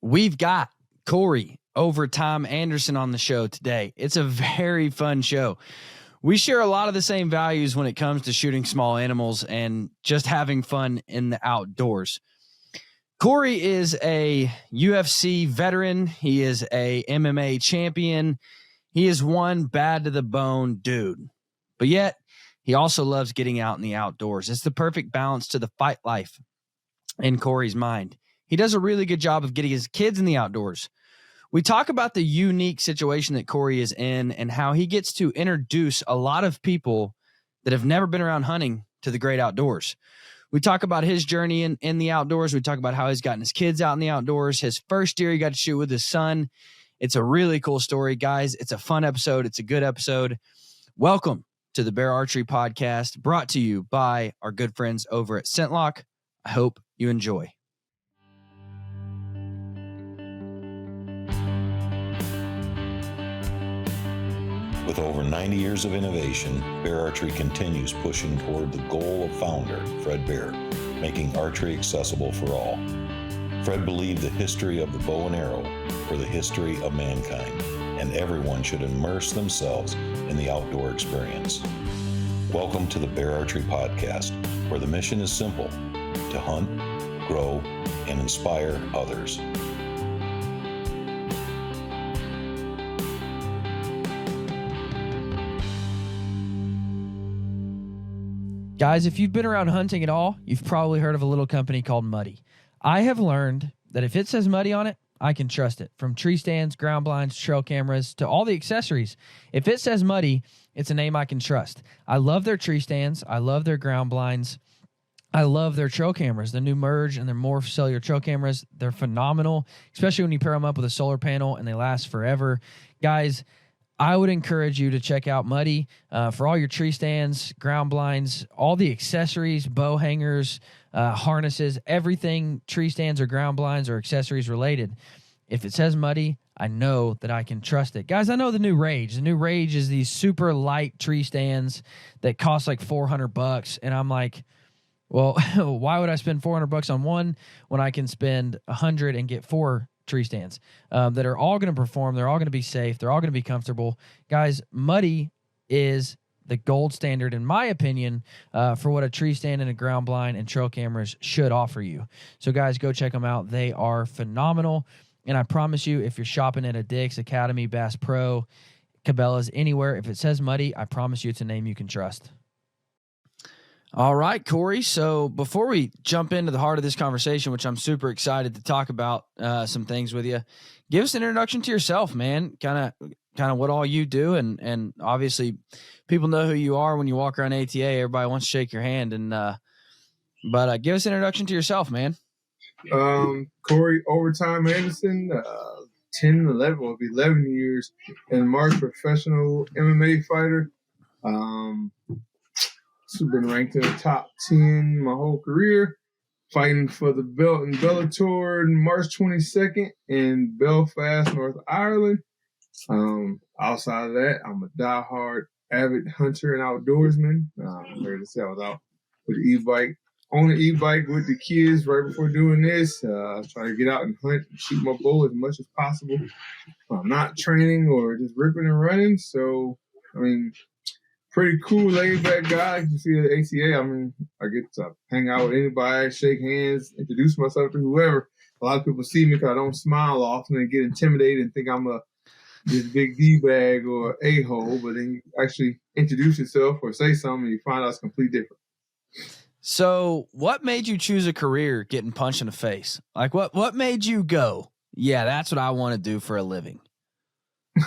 We've got Corey Overtime Anderson on the show today. It's a very fun show. We share a lot of the same values when it comes to shooting small animals and just having fun in the outdoors. Corey is a UFC veteran. He is a MMA champion. He is one bad to the bone dude. But yet, he also loves getting out in the outdoors. It's the perfect balance to the fight life in Corey's mind. He does a really good job of getting his kids in the outdoors. We talk about the unique situation that Corey is in and how he gets to introduce a lot of people that have never been around hunting to the great outdoors. We talk about his journey in the outdoors. We talk about how he's gotten his kids out in the outdoors. His first deer he got to shoot with his son. It's a really cool story, guys. It's a fun episode. It's a good episode. Welcome to the Bear Archery Podcast, brought to you by our good friends over at ScentLock. I hope you enjoy. With over 90 years of innovation, Bear Archery continues pushing toward the goal of founder Fred Bear, making archery accessible for all. Fred believed the history of the bow and arrow were the history of mankind, and everyone should immerse themselves in the outdoor experience. Welcome to the Bear Archery Podcast, where the mission is simple: to hunt, grow, and inspire others. Guys, if you've been around hunting at all, you've probably heard of a little company called Muddy. I have learned that if it says Muddy on it, I can trust it. From tree stands, ground blinds, trail cameras, to all the accessories. If it says Muddy, it's a name I can trust. I love their tree stands. I love their ground blinds. I love their trail cameras, the new Merge and their Morph cellular trail cameras. They're phenomenal, especially when you pair them up with a solar panel and they last forever. Guys, I would encourage you to check out Muddy for all your tree stands, ground blinds, all the accessories, bow hangers, harnesses, everything tree stands or ground blinds or accessories related. If it says Muddy, I know that I can trust it. Guys, I know the new Rage. The new Rage is these super light tree stands that cost like $400. And I'm like, well, why would I spend $400 on one when I can spend $100 and get four tree stands that are all going to perform? They're all going to be safe. They're all going to be comfortable. Guys, Muddy is the gold standard, in my opinion, for what a tree stand and a ground blind and trail cameras should offer you. So, guys, go check them out. They are phenomenal. And I promise you, if you're shopping at a Dick's, Academy, Bass Pro, Cabela's, anywhere, if it says Muddy, I promise you it's a name you can trust. All right, Corey. So before we jump into the heart of this conversation, which I'm super excited to talk about some things with you, give us an introduction to yourself, man. Kind of what all you do, and obviously people know who you are when you walk around ATA. Everybody wants to shake your hand, and but give us an introduction to yourself, man. Corey Overtime Anderson, 10, 11, will be 11 years in March, professional MMA fighter. Been ranked in the top 10 my whole career, fighting for the belt in Bellator on March 22nd in Belfast, North Ireland. Outside of that, I'm a diehard avid hunter and outdoorsman. I'm ready to say I was out with the e-bike, on the e-bike with the kids right before doing this, trying to get out and hunt and shoot my bow as much as possible. I'm not training or just ripping and running, so, I mean, pretty cool, laid-back guy. You see at ATA, I mean, I get to hang out with anybody, shake hands, introduce myself to whoever. A lot of people see me because I don't smile often and get intimidated and think I'm this big D-bag or a-hole, but then you actually introduce yourself or say something and you find out it's completely different. So what made you choose a career getting punched in the face? Like, what made you go, yeah, that's what I want to do for a living?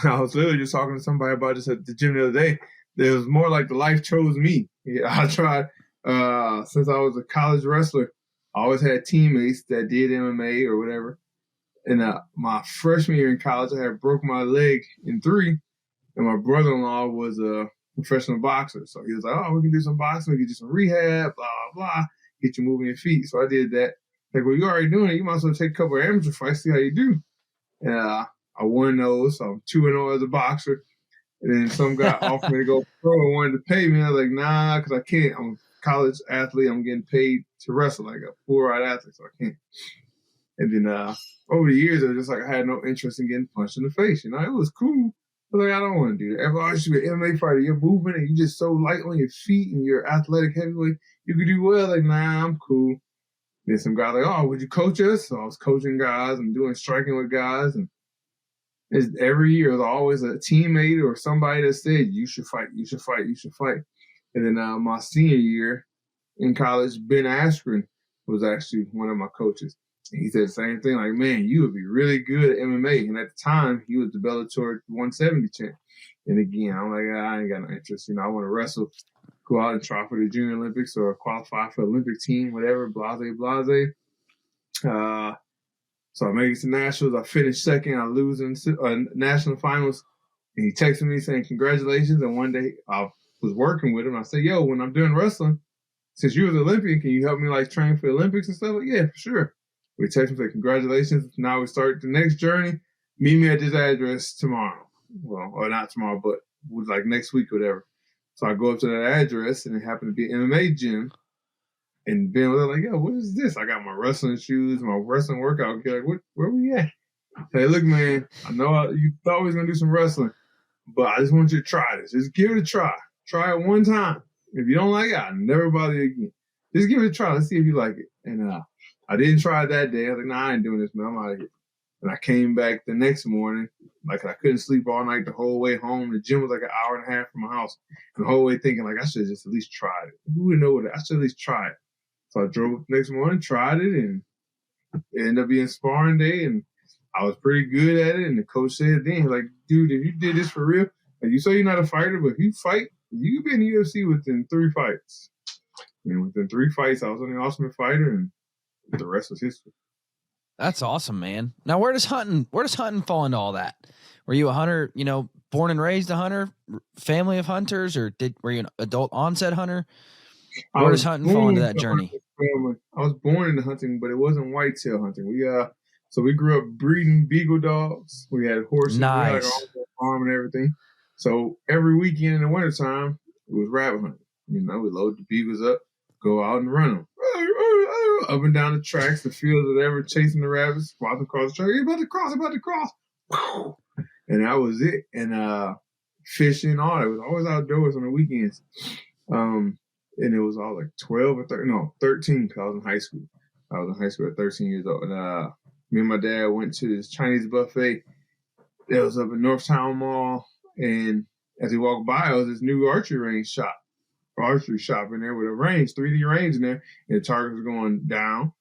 I was literally just talking to somebody about this at the gym the other day. It was more like the life chose me. Yeah, I tried, since I was a college wrestler, I always had teammates that did MMA or whatever. And my freshman year in college, I had broke my leg in 3, and my brother-in-law was a professional boxer. So he was like, oh, we can do some boxing, we can do some rehab, blah, blah, blah, get you moving your feet. So I did that. Like, well, you're already doing it. You might as well take a couple of amateur fights, see how you do. And I won those, so I'm 2-0 as a boxer. And then some guy offered me to go pro and wanted to pay me. I was like, nah, because I can't. I'm a college athlete. I'm getting paid to wrestle like a full-ride athlete, so I can't. And then over the years, it was just like I had no interest in getting punched in the face. You know, it was cool. But like, I don't want to do that. Everybody should be an MMA fighter. You're moving and you're just so light on your feet and you're athletic heavyweight. You could do well. Like, nah, I'm cool. Then some guy like, oh, would you coach us? So I was coaching guys and doing striking with guys. And every year, there's always a teammate or somebody that said, you should fight, you should fight, you should fight. And then my senior year in college, Ben Askren was actually one of my coaches. And he said the same thing, like, man, you would be really good at MMA. And at the time, he was the Bellator 170 champ. And again, I'm like, I ain't got no interest. You know, I want to wrestle, go out and try for the Junior Olympics or qualify for the Olympic team, whatever, blase. So I made it to Nationals. I finished second. I lose in national finals. And he texted me saying, congratulations. And one day I was working with him. I said, yo, when I'm doing wrestling, since you was an Olympian, can you help me like train for the Olympics and stuff? Like, yeah, for sure. We text him, say, congratulations. Now we start the next journey. Meet me at this address tomorrow. Well, or not tomorrow, but was like next week or whatever. So I go up to that address, and it happened to be an MMA gym. And Ben was like, yo, what is this? I got my wrestling shoes, my wrestling workout gear. Like, where we at? Hey, look, man, I know you thought we was going to do some wrestling, but I just want you to try this. Just give it a try. Try it one time. If you don't like it, I'll never bother you again. Just give it a try. Let's see if you like it. And I didn't try it that day. I was like, nah, I ain't doing this, man. I'm out of here. And I came back the next morning. Like, I couldn't sleep all night the whole way home. The gym was like an hour and a half from my house. And the whole way thinking, like, I should just at least try it. Who would know what? I should at least try it. So I drove the next morning, tried it, and it ended up being sparring day. And I was pretty good at it. And the coach said then, like, dude, if you did this for real, like, you say you're not a fighter, but if you fight, you can be in the UFC within 3 fights. And within 3 fights, I was an Ultimate Fighter, and the rest was history. That's awesome, man. Now, where does hunting fall into all that? Were you a hunter, you know, born and raised a hunter, family of hunters, or were you an adult onset hunter? Where does hunting fall into that journey? I was born into hunting, but it wasn't whitetail hunting. We grew up breeding beagle dogs. We had horses. Nice. We had our own farm and everything. So every weekend in the wintertime, it was rabbit hunting. You know, we load the beagles up, go out and run them. Up and down the tracks, the fields, whatever, chasing the rabbits, walking across the track. You're about to cross. And that was it. And fishing, all that. It was always outdoors on the weekends. And it was all like 12 or 13, because I was in high school. I was in high school at 13 years old. And me and my dad went to this Chinese buffet that was up in Northtown Mall. And as we walked by, it was this new archery shop in there with a range, 3D range in there. And the target was going down.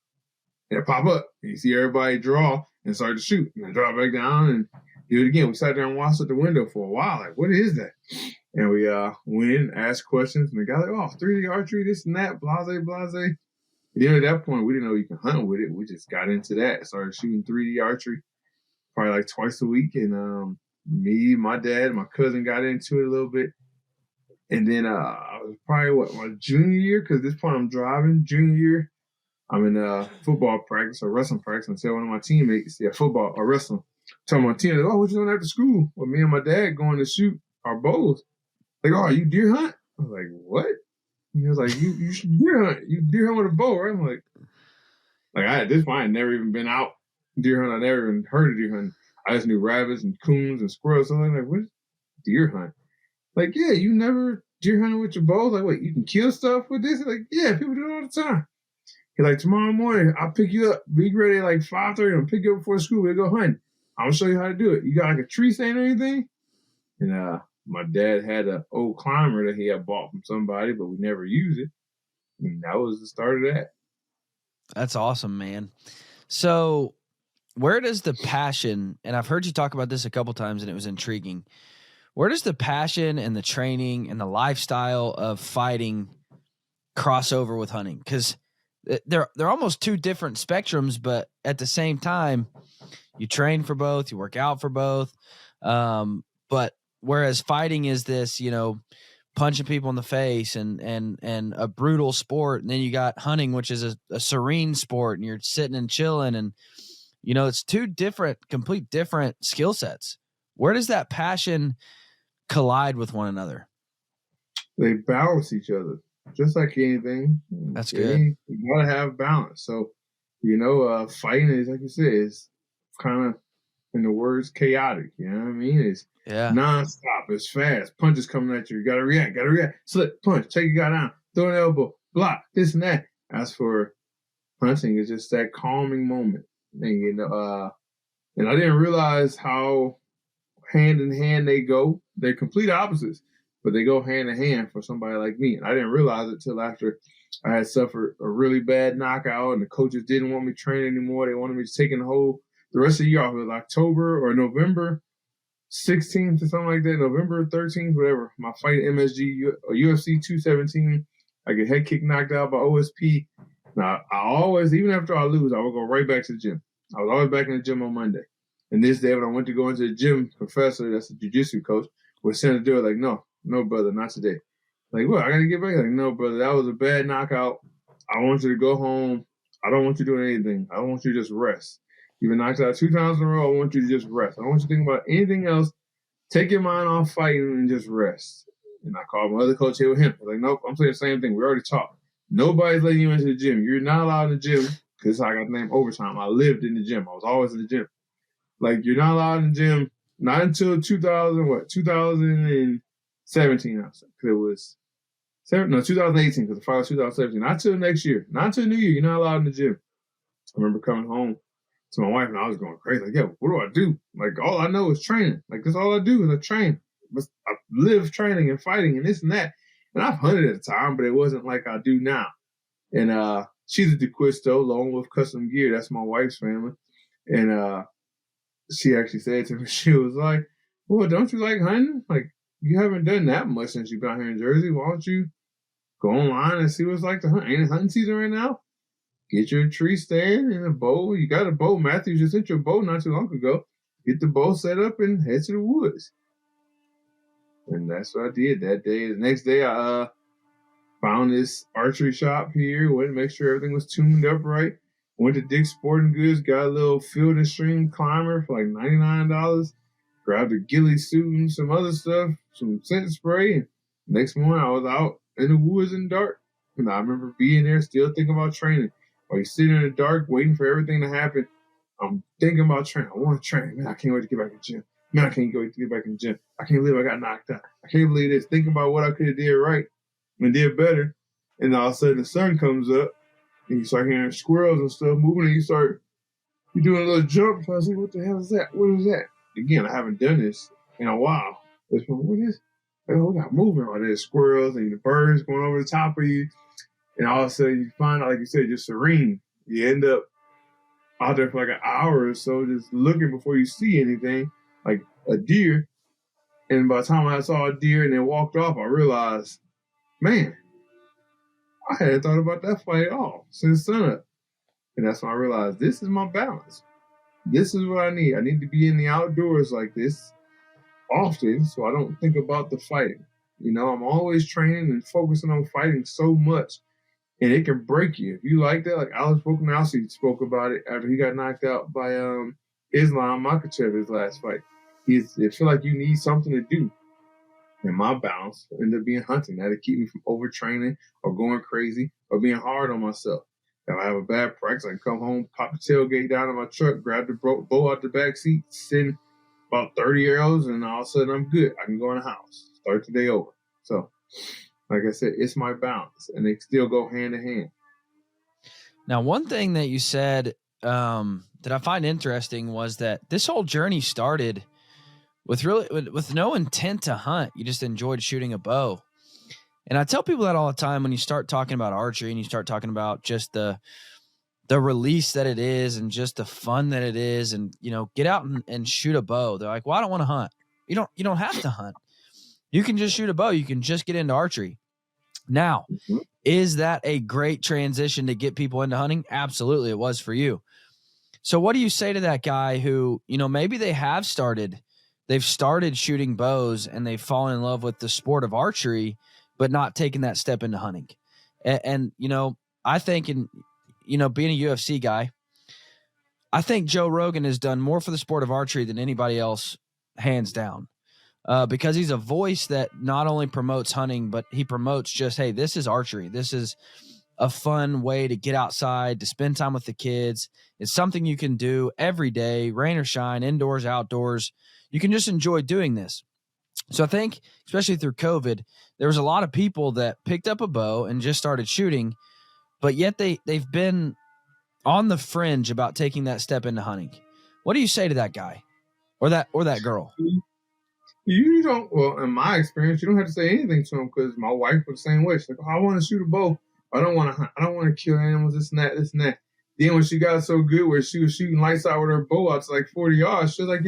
And it pop up. And you see everybody draw and start to shoot. And I draw back down and do it again. We sat there and watched at the window for a while. Like, what is that? And we went in, asked questions. And the guy like, oh, 3D archery, this and that, blase. And then at that point, we didn't know you can hunt with it. We just got into that. Started shooting 3D archery probably like twice a week. And me, my dad, my cousin got into it a little bit. And then I was probably, my junior year, because at this point I'm driving. Junior year, I'm in football practice or wrestling practice. And tell one of my teammates, football or wrestling. Tell my team, oh, what you doing after school? Well, me and my dad going to shoot our bows. Like, oh, you deer hunt? I was like, what? And he was like, you should deer hunt. You deer hunt with a bow, right? I'm like at this point, I had never even been out deer hunt. I never even heard of deer hunting. I just knew rabbits and coons and squirrels. So I'm like, what is deer hunt? Like, yeah, you never deer hunting with your bows? Like, wait, you can kill stuff with this? Like, yeah, people do it all the time. He's like, tomorrow morning, I'll pick you up. Be ready at like 5:30. I'll pick you up before school. We'll go hunting. I'm going to show you how to do it. You got like a tree stand or anything? And my dad had an old climber that he had bought from somebody, but we never used it. And that was the start of that. That's awesome, man. So where does the passion, and I've heard you talk about this a couple times and it was intriguing, where does the passion and the training and the lifestyle of fighting cross over with hunting? Because they're almost two different spectrums, but at the same time, you train for both, you work out for both. But whereas fighting is this, you know, punching people in the face and a brutal sport. And then you got hunting, which is a serene sport, and you're sitting and chilling. And, you know, it's two complete different skill sets. Where does that passion collide with one another? They balance each other, just like anything. That's good. You gotta have balance. So Fighting is, like you said, is kind of, in the words, chaotic. You know what I mean? It's nonstop. It's fast. Punches coming at you. You gotta react. Slip, punch, take your guy down, throw an elbow, block, this and that. As for hunting, it's just that calming moment. And and I didn't realize how hand in hand they go. They're complete opposites, but they go hand in hand for somebody like me. And I didn't realize it till after I had suffered a really bad knockout, and the coaches didn't want me training anymore. They wanted me to take the rest of the year off. It was October or November 16th or something like that, November 13th, whatever. My fight at MSG, UFC 217, I get head kick knocked out by OSP. Now, I always, even after I lose, I would go right back to the gym. I was always back in the gym on Monday. And this day when I went to go into the gym, professor, that's a jiu-jitsu coach, was saying to do it like, no, brother, not today. Like, what, I got to get back? Like, no, brother, that was a bad knockout. I want you to go home. I don't want you doing anything. I want you to just rest. You've been knocked out 2 times in a row. I want you to just rest. I don't want you to think about anything else. Take your mind off fighting and just rest. And I called my other coach here with him. I was like, nope, I'm saying the same thing. We already talked. Nobody's letting you into the gym. You're not allowed in the gym because I got the name Overtime. I lived in the gym. I was always in the gym. Like, you're not allowed in the gym, not until 2017, because it was 2018, because the fight was 2017. Not till next year. Not until New Year. You're not allowed in the gym. I remember coming home to my wife, and I was going crazy. Like, yo, what do I do? Like, all I know is training. Like, that's all I do is I train. I live training and fighting and this and that. And I've hunted at the time, but it wasn't like I do now. And she's a DeQuisto, Lone Wolf Custom Gear. That's my wife's family. And she actually said to me, she was like, well, don't you like hunting? Like, you haven't done that much since you've been here in Jersey. Why don't you go online and see what it's like to hunt? Ain't it hunting season right now? Get your tree stand and a bow. You got a bow. Matthew just sent you a bow not too long ago. Get the bow set up and head to the woods. And that's what I did that day. The next day, I found this archery shop here. Went to make sure everything was tuned up right. Went to Dick's Sporting Goods. Got a little Field and Stream climber for like $99. Grabbed a ghillie suit and some other stuff. Some scent spray. And next morning, I was out in the woods in the dark. And I remember being there still thinking about training. While you're sitting in the dark waiting for everything to happen, I'm thinking about training. I want to train. Man, I can't wait to get back in the gym. Man, I can't wait to get back in the gym. I can't believe I got knocked out. I can't believe this. Thinking about what I could have did right and did better. And all of a sudden the sun comes up and you start hearing squirrels and stuff moving and you're doing a little jump. So I was like, what the hell is that? What is that? Again, I haven't done this in a while. What is? Oh, we got moving. Oh, there's squirrels and the birds going over the top of you. And all of a sudden you find out, like you said, you're serene. You end up out there for like an hour or so just looking before you see anything, like a deer. And by the time I saw a deer and then walked off, I realized, man, I hadn't thought about that fight at all since sunup. And that's when I realized this is my balance. This is what I need. I need to be in the outdoors like this often so I don't think about the fighting. I'm always training and focusing on fighting so much. And it can break you. If you like that, like Alex Volkanovski spoke about it after he got knocked out by Islam Makhachev his last fight. It feel like you need something to do. And my balance ended up being hunting. That'll keep me from overtraining or going crazy or being hard on myself. If I have a bad practice, I can come home, pop the tailgate down in my truck, grab the bow out the back seat, send about 30 arrows, and all of a sudden I'm good. I can go in the house, start the day over. So, like I said, it's my balance, and they still go hand in hand. Now, one thing that you said that I find interesting was that this whole journey started with no intent to hunt. You just enjoyed shooting a bow. And I tell people that all the time when you start talking about archery and you start talking about just the release that it is and just the fun that it is and, get out and shoot a bow. They're like, well, I don't want to hunt. You don't have to hunt. You can just shoot a bow. You can just get into archery. Now, is that a great transition to get people into hunting? Absolutely, it was for you. So what do you say to that guy who, maybe they've started shooting bows and they've fallen in love with the sport of archery, but not taking that step into hunting? And I think being a UFC guy, I think Joe Rogan has done more for the sport of archery than anybody else, hands down. Because he's a voice that not only promotes hunting, but he promotes just, hey, this is archery. This is a fun way to get outside, to spend time with the kids. It's something you can do every day, rain or shine, indoors, outdoors. You can just enjoy doing this. So I think, especially through COVID, there was a lot of people that picked up a bow and just started shooting, but yet they've been on the fringe about taking that step into hunting. What do you say to that guy or that girl? You don't, well, in my experience, you don't have to say anything to them, because my wife was the same way. She's like, oh, I want to shoot a bow. I don't want to hunt. I don't want to kill animals, this and that, this and that. Then when she got so good where she was shooting lights out with her bow out to like 40 yards, she was like,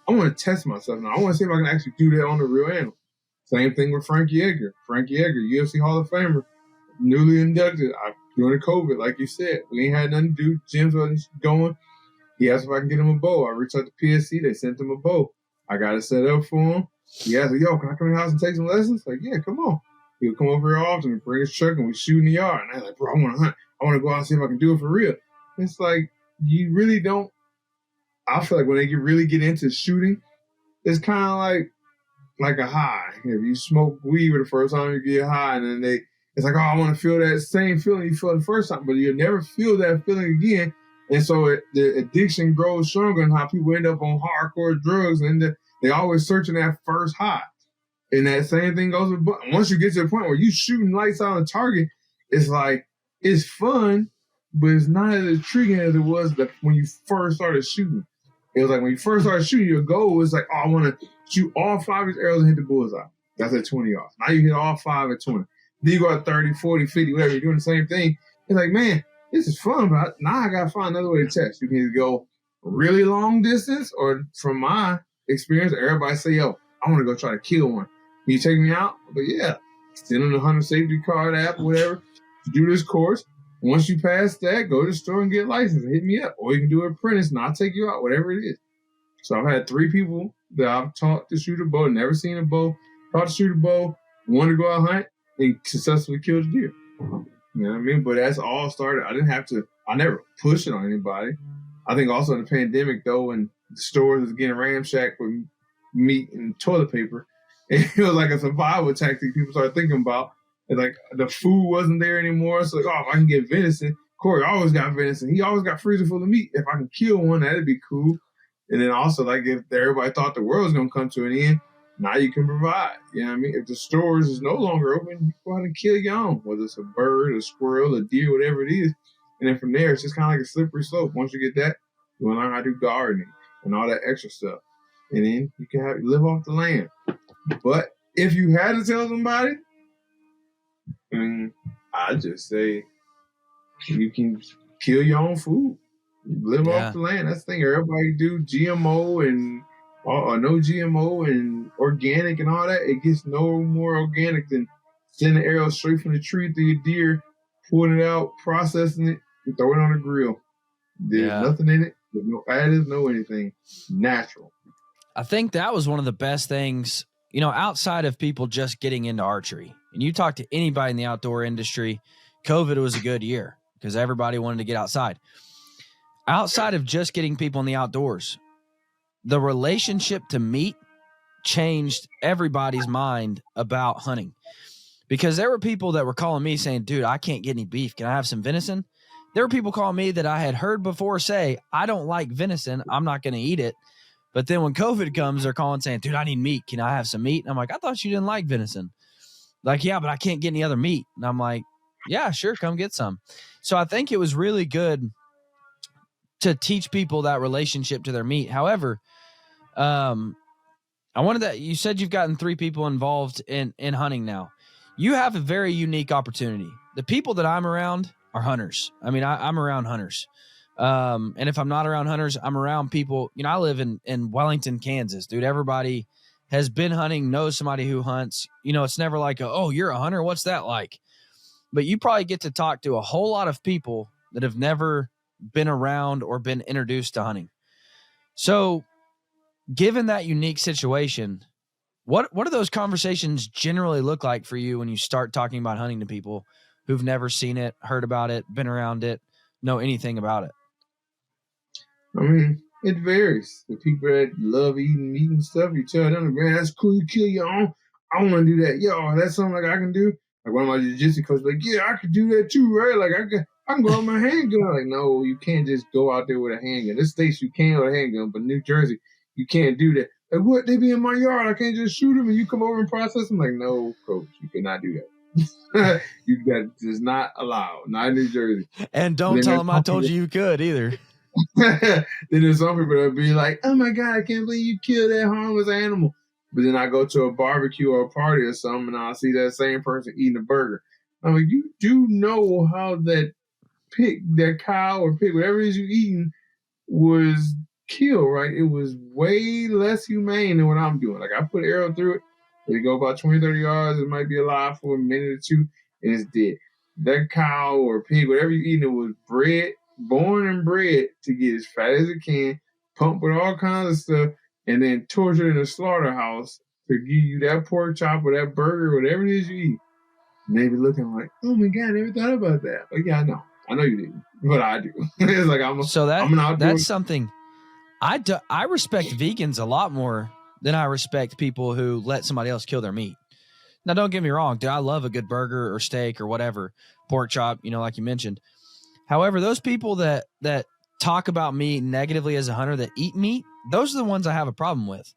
I want to test myself now. I want to see if I can actually do that on the real animal. Same thing with Frankie Edgar. Frankie Edgar, UFC Hall of Famer, newly inducted during COVID, like you said. We ain't had nothing to do. Gyms wasn't going. He asked if I can get him a bow. I reached out to PSC. They sent him a bow. I got it set up for him. He asked, yo, can I come in the house and take some lessons? Like, yeah, come on. He'll come over here often and bring his truck, and we shoot in the yard. And I'm like, bro, I want to hunt. I want to go out and see if I can do it for real. It's like, you really don't. I feel like when they really get into shooting, it's kind of like a high. If you smoke weed for the first time, you get high, and then it's like, oh, I want to feel that same feeling you felt the first time, but you'll never feel that feeling again. And so the addiction grows stronger, and how people end up on hardcore drugs, and they always searching that first high. And that same thing goes with, once you get to the point where you shooting lights out on a target, it's like, it's fun, but it's not as intriguing as it was when you first started shooting. It was like when you first started shooting, your goal was like, oh, I want to shoot all 5 of these arrows and hit the bullseye. That's at 20 yards. Now you hit all 5 at 20. Then you go at 30, 40, 50, whatever. You're doing the same thing. It's like, man, this is fun, but now I got to find another way to test. You can either go really long distance, or from my experience, everybody say, yo, I want to go try to kill one. Can you take me out? But yeah, send them the Hunter Safety Card app, whatever, to do this course. Once you pass that, go to the store and get licensed and hit me up. Or you can do an apprentice and I'll take you out, whatever it is. So I've had 3 people that I've taught to shoot a bow, never seen a bow, taught to shoot a bow, wanted to go out hunt, and successfully killed a deer. You know what I mean? But that's all started. I never pushed it on anybody. I think also in the pandemic, though, when the stores was getting ramshacked with meat and toilet paper, it was like a survival tactic people started thinking about. It's like the food wasn't there anymore. So like, oh, if I can get venison, Corey always got venison. He always got freezer full of meat. If I can kill one, that'd be cool. And then also, like, if everybody thought the world was going to come to an end, now you can provide. You know what I mean? If the stores is no longer open, you go out and kill your own, whether it's a bird, a squirrel, a deer, whatever it is. And then from there, it's just kind of like a slippery slope. Once you get that, you want to learn how to do gardening and all that extra stuff. And then you can live off the land. But if you had to tell somebody, I'd just say you can kill your own food. Live off the land. That's the thing. Everybody do GMO and or no GMO and organic and all that. It gets no more organic than sending an arrow straight from the tree to your deer, pulling it out, processing it, and throwing it on the grill. There's nothing in it. There's no additives, no anything. Natural. I think that was one of the best things, outside of people just getting into archery. And you talk to anybody in the outdoor industry, COVID was a good year because everybody wanted to get outside. Outside of just getting people in the outdoors, the relationship to meat changed everybody's mind about hunting. Because there were people that were calling me saying, dude, I can't get any beef. Can I have some venison? There were people calling me that I had heard before say, I don't like venison. I'm not going to eat it. But then when COVID comes, they're calling saying, dude, I need meat. Can I have some meat? And I'm like, I thought you didn't like venison. Like, yeah, but I can't get any other meat. And I'm like, yeah, sure. Come get some. So I think it was really good to teach people that relationship to their meat. However, I wanted that you said you've gotten 3 people involved in hunting now. You have a very unique opportunity. The people that I'm around are hunters. I mean, I'm around hunters. And if I'm not around hunters, I'm around people. I live in Wellington, Kansas, dude. Everybody has been hunting, knows somebody who hunts. It's never like, oh, you're a hunter. What's that like? But you probably get to talk to a whole lot of people that have never been around or been introduced to hunting. So given that unique situation, what do those conversations generally look like for you when you start talking about hunting to people who've never seen it, heard about it, been around it, know anything about it? I mean, it varies. The people that love eating meat and stuff, you tell them, man, that's cool, you kill your own. I want to do that. Yo, that's something like I can do. Like one of my jiu-jitsu coaches, like, yeah, I could do that too, right? Like I can go with my handgun. Like, no, you can't just go out there with a handgun. This states you can with a handgun, but New Jersey, you can't do that. Like, what? They be in my yard. I can't just shoot them and you come over and process them. Like, no, coach, you cannot do that. That is not allowed. Not in New Jersey. And don't tell them I told you could either. Then there's some people that be like, oh my God, I can't believe you killed that harmless animal. But then I go to a barbecue or a party or something and I'll see that same person eating a burger. I'm like, you do know how that pig, that cow or pig, whatever it is you're eating, was killed, right? It was way less humane than what I'm doing. Like, I put an arrow through it. It go about 20, 30 yards. It might be alive for a minute or two, and it's dead. That cow or pig, whatever you're eating, it was bred, born and bred to get as fat as it can, pumped with all kinds of stuff, and then tortured in a slaughterhouse to give you that pork chop or that burger, whatever it is you eat. And they be looking like, oh my God, I never thought about that. Like, yeah, I know. I know you didn't, but I do. It's like that's something I respect vegans a lot more than I respect people who let somebody else kill their meat. Now, don't get me wrong, dude. I love a good burger or steak or whatever, pork chop, like you mentioned. However, those people that talk about me negatively as a hunter that eat meat, those are the ones I have a problem with.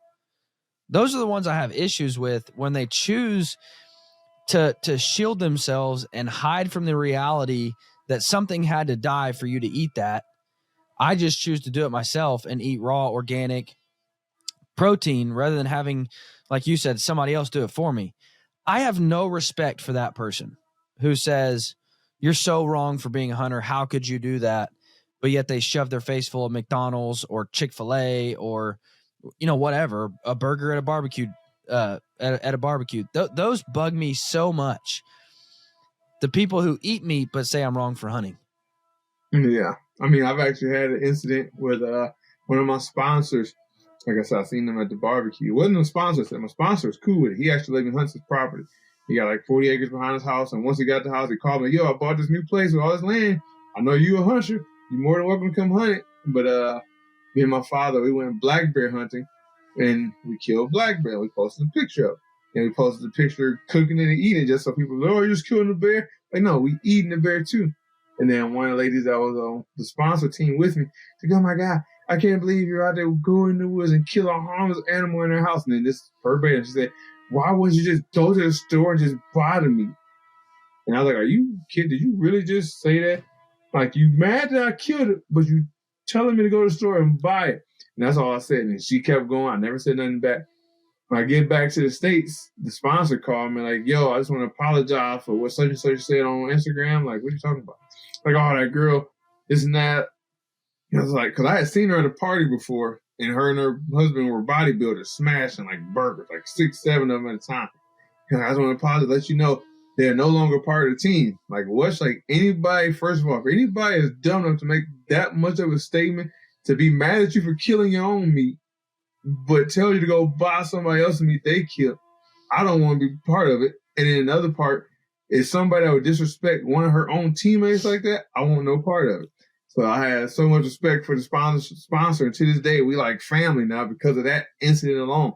Those are the ones I have issues with when they choose to shield themselves and hide from the reality that something had to die for you to eat that. I just choose to do it myself and eat raw, organic protein rather than having, like you said, somebody else do it for me. I have no respect for that person who says, you're so wrong for being a hunter. How could you do that? But yet they shove their face full of McDonald's or Chick-fil-A or, whatever, a burger at a barbecue, at a barbecue. Those bug me so much. The people who eat meat but say I'm wrong for hunting. Yeah. I mean, I've actually had an incident with one of my sponsors. Like I said, I seen them at the barbecue. It wasn't a sponsor. My sponsor was cool with it. He actually let me hunt his property. He got like 40 acres behind his house. And once he got the house, he called me, yo, I bought this new place with all this land. I know you a hunter. You're more than welcome to come hunt it. But me and my father, we went black bear hunting. And we killed black bear. We posted a picture of it. And we posted a picture cooking it and eating it just so people go, oh, you're just killing the bear? Like, no, we eating the bear too. And then one of the ladies that was on the sponsor team with me, she goes, oh my God, I can't believe you're out there going in the woods and kill a harmless animal in their house. And then this verbatim, she said, why wouldn't you just go to the store and just buy the meat? And I was like, are you kidding? Did you really just say that? Like, you mad that I killed it, but you telling me to go to the store and buy it. And that's all I said. And she kept going. I never said nothing back. When I get back to the States, the sponsor called me like, yo, I just want to apologize for what such and such said on Instagram. Like, what are you talking about? Like, oh, that girl, this and that. I was like, because I had seen her at a party before, and her husband were bodybuilders, smashing like burgers, like 6, 7 of them at a time. And I just want to apologize, let you know they're no longer part of the team. Like, what's like anybody, first of all, if anybody is dumb enough to make that much of a statement to be mad at you for killing your own meat, but tell you to go buy somebody else's meat they killed, I don't want to be part of it. And then another part is somebody that would disrespect one of her own teammates like that, I want no part of it. So I had so much respect for the sponsor. And to this day, we like family now because of that incident alone.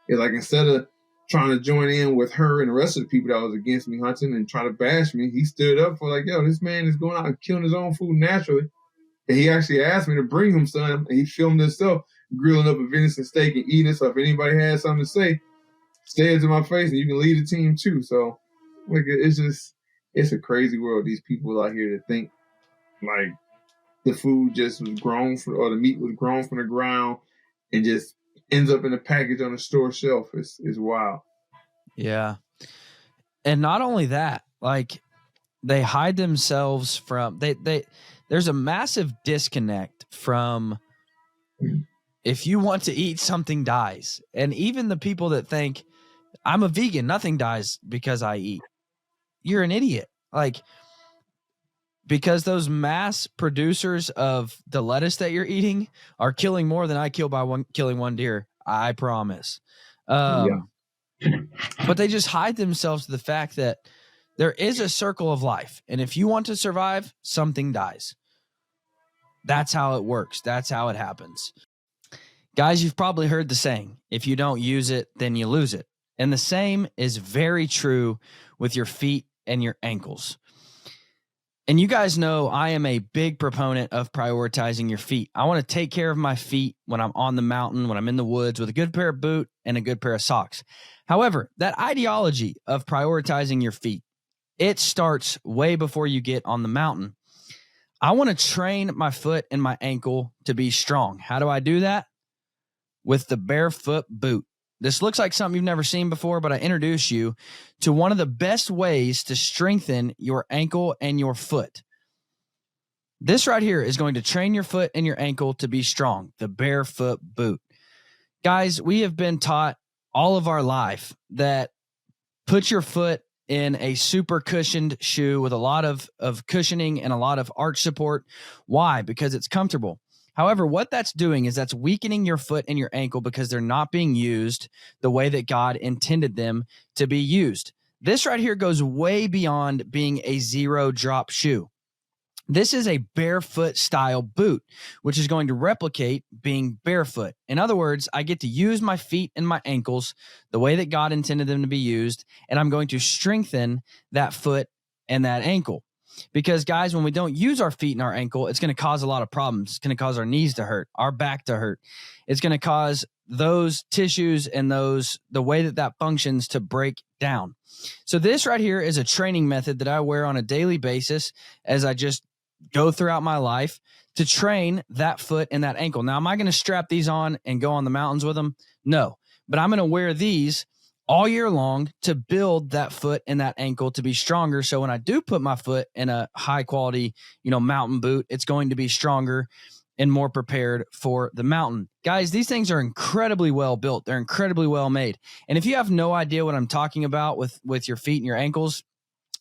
It's like instead of trying to join in with her and the rest of the people that was against me hunting and try to bash me, he stood up for like, yo, this man is going out and killing his own food naturally. And he actually asked me to bring him some. And he filmed himself grilling up a venison steak and eating it. So if anybody has something to say, say it to my face and you can lead the team too. So like, it's a crazy world. These people out here that think like the food just was grown or the meat was grown from the ground and just ends up in a package on the store shelf. It's wild. Yeah. And not only that, like they hide themselves from there's a massive disconnect from if you want to eat, something dies. And even the people that think I'm a vegan, nothing dies because I eat. You're an idiot. Like, because those mass producers of the lettuce that you're eating are killing more than I kill by killing one deer. I promise. But they just hide themselves to the fact that there is a circle of life. And if you want to survive, something dies. That's how it works. That's how it happens. Guys, you've probably heard the saying, if you don't use it, then you lose it. And the same is very true with your feet and your ankles. And you guys know I am a big proponent of prioritizing your feet. I want to take care of my feet when I'm on the mountain, when I'm in the woods, with a good pair of boot and a good pair of socks. However, that ideology of prioritizing your feet, it starts way before you get on the mountain. I want to train my foot and my ankle to be strong. How do I do that? With the barefoot boot. This looks like something you've never seen before, but I introduce you to one of the best ways to strengthen your ankle and your foot. This right here is going to train your foot and your ankle to be strong, the barefoot boot. Guys, we have been taught all of our life that put your foot in a super cushioned shoe with a lot of cushioning and a lot of arch support. Why? Because it's comfortable. However, what that's doing is that's weakening your foot and your ankle because they're not being used the way that God intended them to be used. This right here goes way beyond being a zero drop shoe. This is a barefoot style boot, which is going to replicate being barefoot. In other words, I get to use my feet and my ankles the way that God intended them to be used, and I'm going to strengthen that foot and that ankle. Because, guys, when we don't use our feet and our ankle, it's going to cause a lot of problems. It's going to cause our knees to hurt, our back to hurt. It's going to cause those tissues and the way that functions to break down. So this right here is a training method that I wear on a daily basis as I just go throughout my life to train that foot and that ankle. Now, am I going to strap these on and go on the mountains with them? No, but I'm going to wear these all year long to build that foot and that ankle to be stronger. So when I do put my foot in a high quality, mountain boot, it's going to be stronger and more prepared for the mountain. Guys, these things are incredibly well built. They're incredibly well made. And if you have no idea what I'm talking about with your feet and your ankles,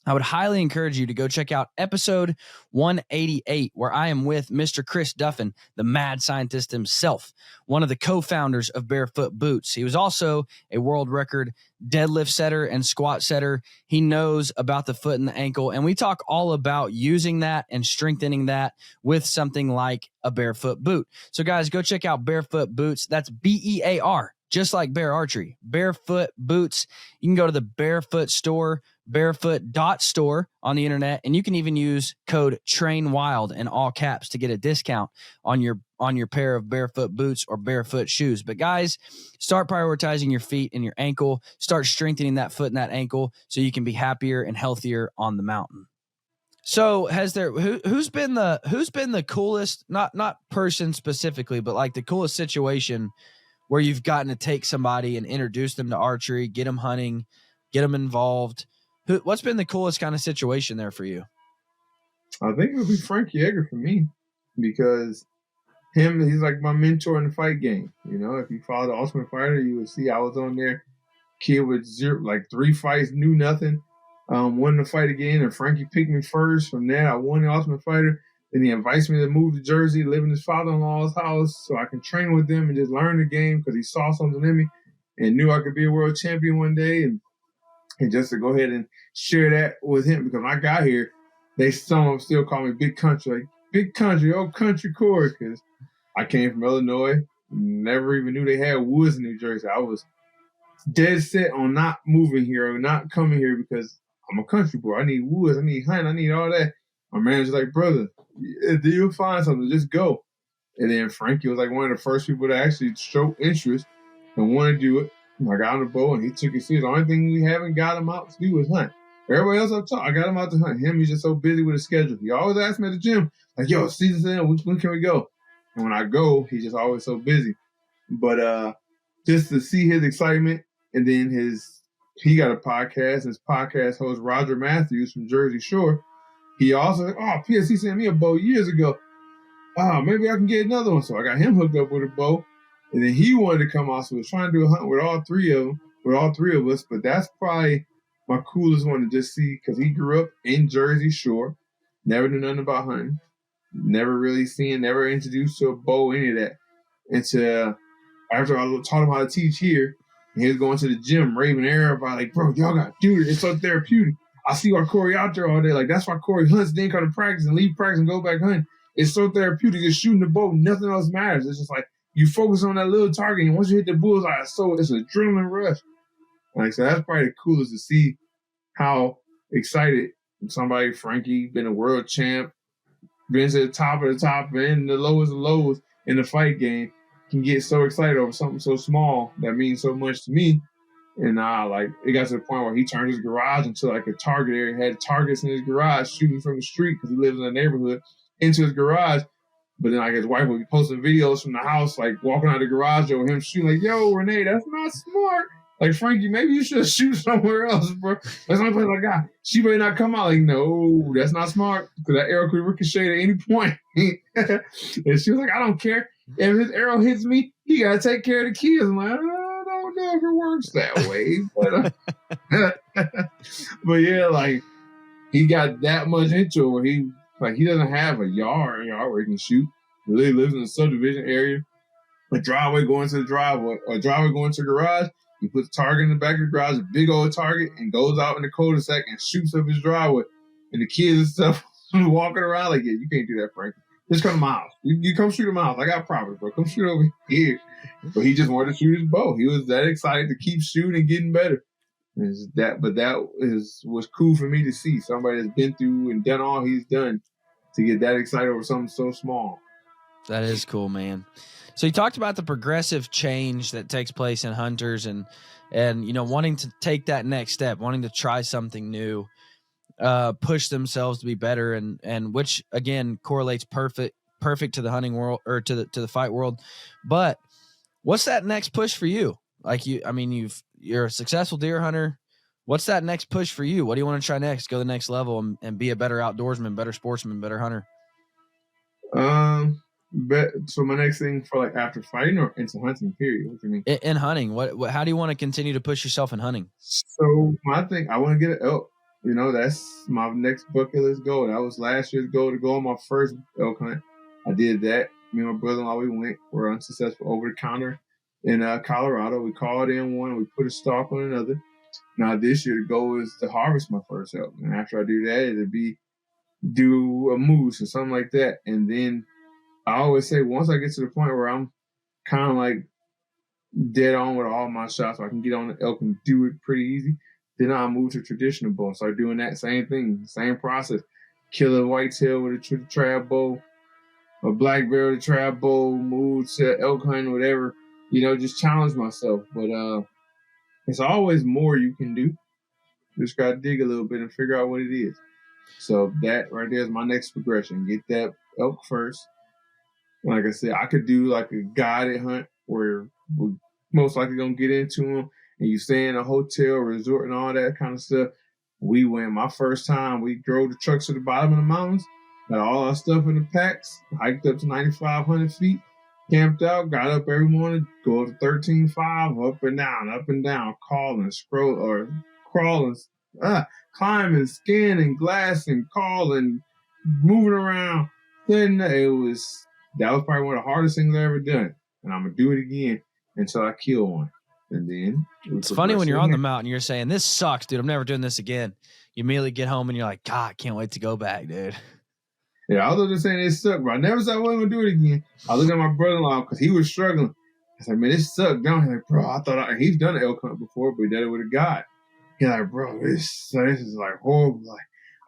I would highly encourage you to go check out episode 188, where I am with Mr. Chris Duffin, the mad scientist himself, one of the co-founders of Barefoot Boots. He was also a world record deadlift setter and squat setter. He knows about the foot and the ankle, and we talk all about using that and strengthening that with something like a barefoot boot. So guys, go check out Barefoot Boots. That's BEAR, just like Bear Archery. Barefoot Boots. You can go to the Barefoot store, barefoot.store on the internet, and you can even use code TRAINWILD in all caps to get a discount on your pair of barefoot boots or barefoot shoes. But guys, start prioritizing your feet and your ankle. Start strengthening that foot and that ankle so you can be happier and healthier on the mountain. So who's been the coolest, not person specifically, but like the coolest situation where you've gotten to take somebody and introduce them to archery, get them hunting, get them involved? What's been the coolest kind of situation there for you? I think it would be Frank Yeager for me, because he's like my mentor in the fight game. If you follow the Ultimate Fighter, you would see I was on there, kid with 3 fights, knew nothing, won the fight again, and Frankie picked me first. From there, I won the Ultimate Fighter. Then he invites me to move to Jersey, live in his father-in-law's house so I can train with them and just learn the game, because he saw something in me and knew I could be a world champion one day. And just to go ahead and share that with him, because when I got here, some of them still call me Big Country, like Big Country, old country Corey, because I came from Illinois, never even knew they had woods in New Jersey. I was dead set on not moving here or not coming here because I'm a country boy. I need woods, I need hunting, I need all that. My manager's like, brother, if you find something, just go. And then Frankie was like one of the first people to actually show interest and want to do it. I got on the bow and he took it serious. The only thing we haven't got him out to do is hunt. Everybody else I've taught, I got him out to hunt. Him, he's just so busy with his schedule. He always asks me at the gym, like, yo, season's in, when can we go? And when I go, he's just always so busy. But just to see his excitement, and then he got a podcast. His podcast host, Roger Matthews from Jersey Shore, he also said, oh, PSC sent me a bow years ago. Oh, maybe I can get another one. So I got him hooked up with a bow. And then he wanted to come out, so he was trying to do a hunt with all three of us. But that's probably my coolest one to just see, because he grew up in Jersey Shore, never knew nothing about hunting, never introduced to a bow, any of that. And after I taught him how to teach here, and he was going to the gym, raving everybody, like, bro, y'all got to do it. It's so therapeutic. I see our Corey out there all day. Like, that's why Corey hunts, then come to practice and leave practice and go back hunting. It's so therapeutic. Just shooting the bow, nothing else matters. It's just like, you focus on that little target, and once you hit the bullseye, it's an adrenaline rush. Like, so that's probably the coolest to see how excited. Somebody, Frankie, been a world champ, been to the top of the top and the lowest of lows in the fight game, can get so excited over something so small that means so much to me. And like it got to the point where he turned his garage into like a target area. He had targets in his garage shooting from the street because he lives in a neighborhood into his garage. But then like his wife would be posting videos from the house, like walking out of the garage over him shooting, like, yo, Renee, that's not smart. Like, Frankie, maybe you should shoot somewhere else, bro. That's the only place I got. She better not come out. Like, no, that's not smart. Because that arrow could ricochet at any point. And she was like, I don't care. If his arrow hits me, he got to take care of the kids. I'm like, I don't know if it works that way. But yeah, like, he got that much into it where he doesn't have a yard where he can shoot. He really lives in a subdivision area. A driveway going to the driveway, or a driveway going to the garage. He puts a target in the back of the garage, a big old target, and goes out in the cul-de-sac and shoots up his driveway. And the kids and stuff walking around like, yeah, you can't do that, Frank. Just come to my house. You come shoot at my house. I got property, bro. Come shoot over here. But he just wanted to shoot his bow. He was that excited to keep shooting and getting better. Was cool for me to see. Somebody that's been through and done all he's done to get that excited over something so small. That is cool, man. So you talked about the progressive change that takes place in hunters and wanting to take that next step, wanting to try something new, push themselves to be better, and which again correlates perfect to the hunting world or to the fight world. But what's that next push for you? Like you're a successful deer hunter. What's that next push for you? What do you want to try next? Go to the next level and be a better outdoorsman, better sportsman, better hunter. So my next thing for like after fighting or into hunting, period. What do you mean? In hunting, what? How do you want to continue to push yourself in hunting? So my thing, I want to get an elk. That's my next bucket list goal. That was last year's goal to go on my first elk hunt. I did that. Me and my brother-in-law, we went. We're unsuccessful over the counter in Colorado. We called in one. We put a stalk on another. Now this year the goal is to harvest my first elk, and after I do that, it'll be do a moose or something like that, and then. I always say once I get to the point where I'm kind of like dead on with all my shots, so I can get on the elk and do it pretty easy, then I'll move to traditional bow and start doing that same thing, same process. Kill a whitetail with a trad bow, a black bear with a trad bow, move to elk hunting, whatever. Just challenge myself. But it's always more you can do. Just got to dig a little bit and figure out what it is. So that right there is my next progression. Get that elk first. Like I said, I could do like a guided hunt where we're most likely going to get into them and you stay in a hotel, resort, and all that kind of stuff. We went my first time. We drove the trucks to the bottom of the mountains, had all our stuff in the packs, hiked up to 9,500 feet, camped out, got up every morning, go up to 13.5, up and down, crawling, climbing, scanning, glassing, calling, moving around. Then that was probably one of the hardest things I ever done. And I'm going to do it again until I kill one. And then it's funny when you're on the mountain, you're saying, this sucks, dude. I'm never doing this again. You immediately get home and you're like, God, I can't wait to go back, dude. Yeah, I was just saying it sucked, but I never said I wasn't going to do it again. I looked at my brother-in-law because he was struggling. I said, man, this sucked. Down here, like, bro, he's done an elk hunt before, but he did it with a guide. He's like, bro, this is like horrible. Like,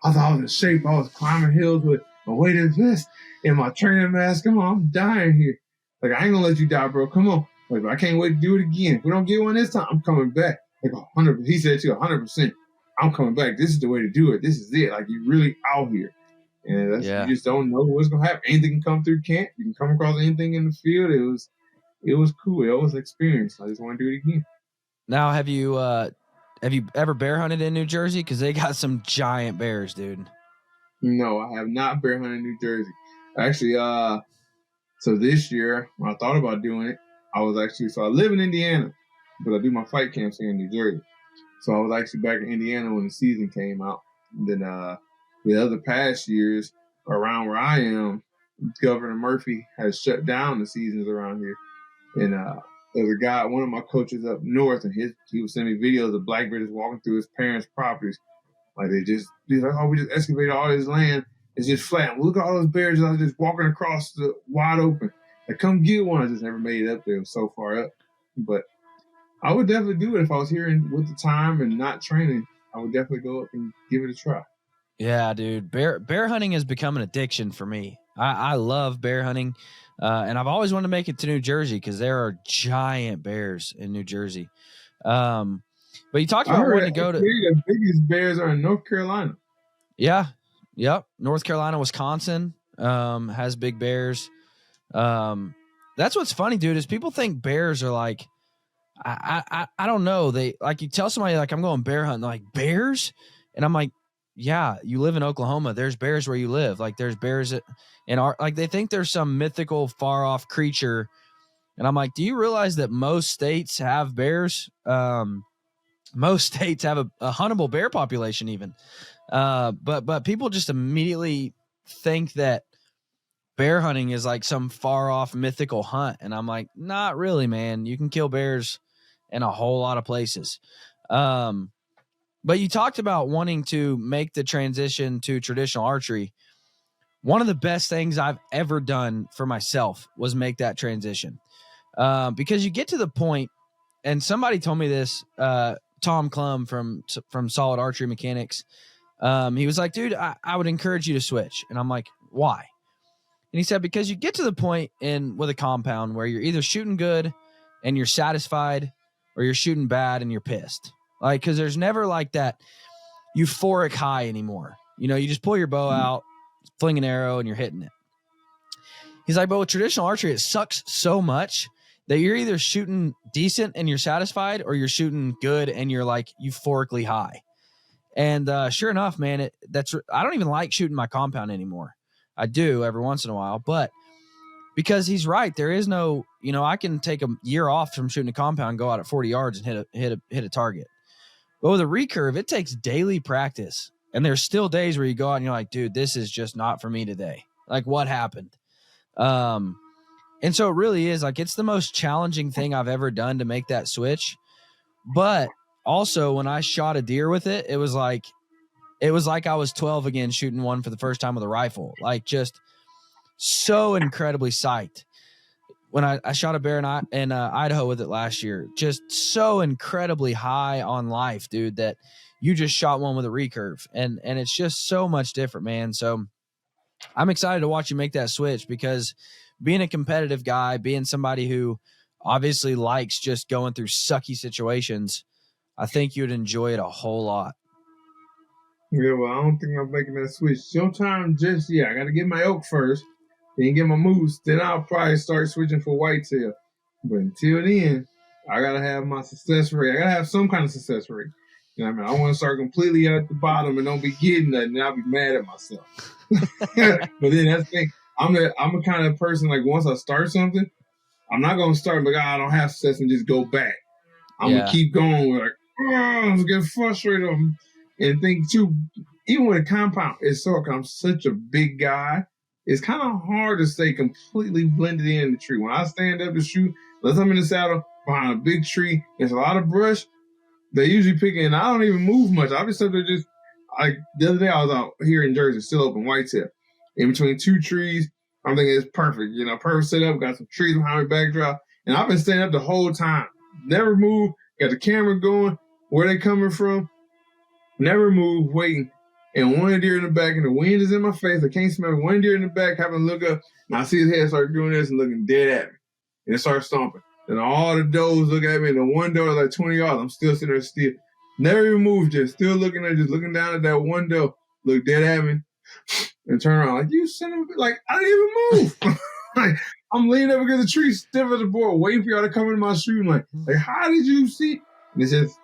I thought I was in shape. I was climbing hills with a weighted vest and my training mask. Come on, I'm dying here. Like, I ain't gonna let you die, bro. Come on. Like, I can't wait to do it again. If we don't get one this time, I'm coming back. Like 100%. He said to 100%. I'm coming back. This is the way to do it. This is it. Like, you're really out here. And you just don't know what's gonna happen. Anything can come through camp. You can come across anything in the field. It was cool. It was an experience. I just want to do it again. Now, have you ever bear hunted in New Jersey? Because they got some giant bears, dude. No, I have not bear hunted in New Jersey. Actually, so this year, when I thought about doing it, I live in Indiana, but I do my fight camps here in New Jersey. So I was actually back in Indiana when the season came out. And then the other past years around where I am, Governor Murphy has shut down the seasons around here. And there's a guy, one of my coaches up north, and he was sending me videos of black bears walking through his parents' properties. Like we just excavated all this land. It's just flat. Look at all those bears just walking across the wide open. Like, come get one. I just never made it up there. It was so far up. But I would definitely do it if I was here with the time and not training. I would definitely go up and give it a try. Yeah, dude. Bear hunting has become an addiction for me. I love bear hunting. And I've always wanted to make it to New Jersey because there are giant bears in New Jersey. But you talked about wanting to go to the biggest bears are in North Carolina. Yeah. Yep. North Carolina, Wisconsin has big bears. That's what's funny, dude, is people think bears are like, I don't know. They like, you tell somebody like I'm going bear hunting, like bears. And I'm like, yeah, you live in Oklahoma. There's bears where you live. Like there's bears in our, like they think there's some mythical far off creature. And I'm like, do you realize that most states have bears? Most states have a huntable bear population even. But people just immediately think that bear hunting is like some far off mythical hunt. And I'm like, not really, man. You can kill bears in a whole lot of places. But you talked about wanting to make the transition to traditional archery. One of the best things I've ever done for myself was make that transition. Because you get to the point, and somebody told me this, Tom Klum from Solid Archery Mechanics. He was like, dude, I would encourage you to switch. And I'm like, why? And he said, because you get to the point with a compound where you're either shooting good and you're satisfied or you're shooting bad and you're pissed. Like, cause there's never like that euphoric high anymore. You know, you just pull your bow out, fling an arrow and you're hitting it. He's like, but with traditional archery, it sucks so much that you're either shooting decent and you're satisfied or you're shooting good and you're like euphorically high. And sure enough, man, I don't even like shooting my compound anymore. I do every once in a while, but because he's right, there is no, you know, I can take a year off from shooting a compound, go out at 40 yards and hit a target. But with a recurve, it takes daily practice. And there's still days where you go out and you're like, dude, this is just not for me today. Like, what happened? And so it really is like, it's the most challenging thing I've ever done to make that switch. But also when I shot a deer with it, it was like I was 12 again, shooting one for the first time with a rifle, like just so incredibly psyched. When I shot a bear in Idaho with it last year, just so incredibly high on life, dude, that you just shot one with a recurve. And it's just so much different, man. So I'm excited to watch you make that switch because being a competitive guy, being somebody who obviously likes just going through sucky situations, I think you'd enjoy it a whole lot. Yeah, well, I don't think I'm making that switch. Sometime just yet. I got to get my elk first, then get my moose. Then I'll probably start switching for whitetail. But until then, I got to have my success rate. I got to have some kind of success rate. You know what I mean? I want to start completely at the bottom and don't be getting nothing. I'll be mad at myself. But then that's the thing. I'm the kind of person, like, once I start something, I'm not going to start like, I don't have success and just go back. I'm going to keep going. Like, I'm getting frustrated. And think, too, even with a compound, it's so, I'm such a big guy, it's kind of hard to stay completely blended in the tree. When I stand up to shoot, unless I'm in the saddle behind a big tree, there's a lot of brush, they usually pick it, and I don't even move much. I'll be sitting there just, like, the other day I was out here in Jersey, still open whitetail, in between two trees. I'm thinking it's perfect, you know, perfect setup, got some trees behind me, backdrop, and I've been standing up the whole time. Never moved, got the camera going, where they coming from, never moved, waiting. And one deer in the back, and the wind is in my face. I can't smell it. One deer in the back, having to look up, and I see his head start doing this and looking dead at me. And it starts stomping. And all the does look at me, and the one doe is like 20 yards. I'm still sitting there still. Never even moved, just still looking there, just looking down at that one doe, look dead at me, and turn around. Like, you son of a, like, I didn't even move. Like, I'm leaning up against the tree, stiff as a board, waiting for y'all to come into my shooting. Like, how did you see? And it's just,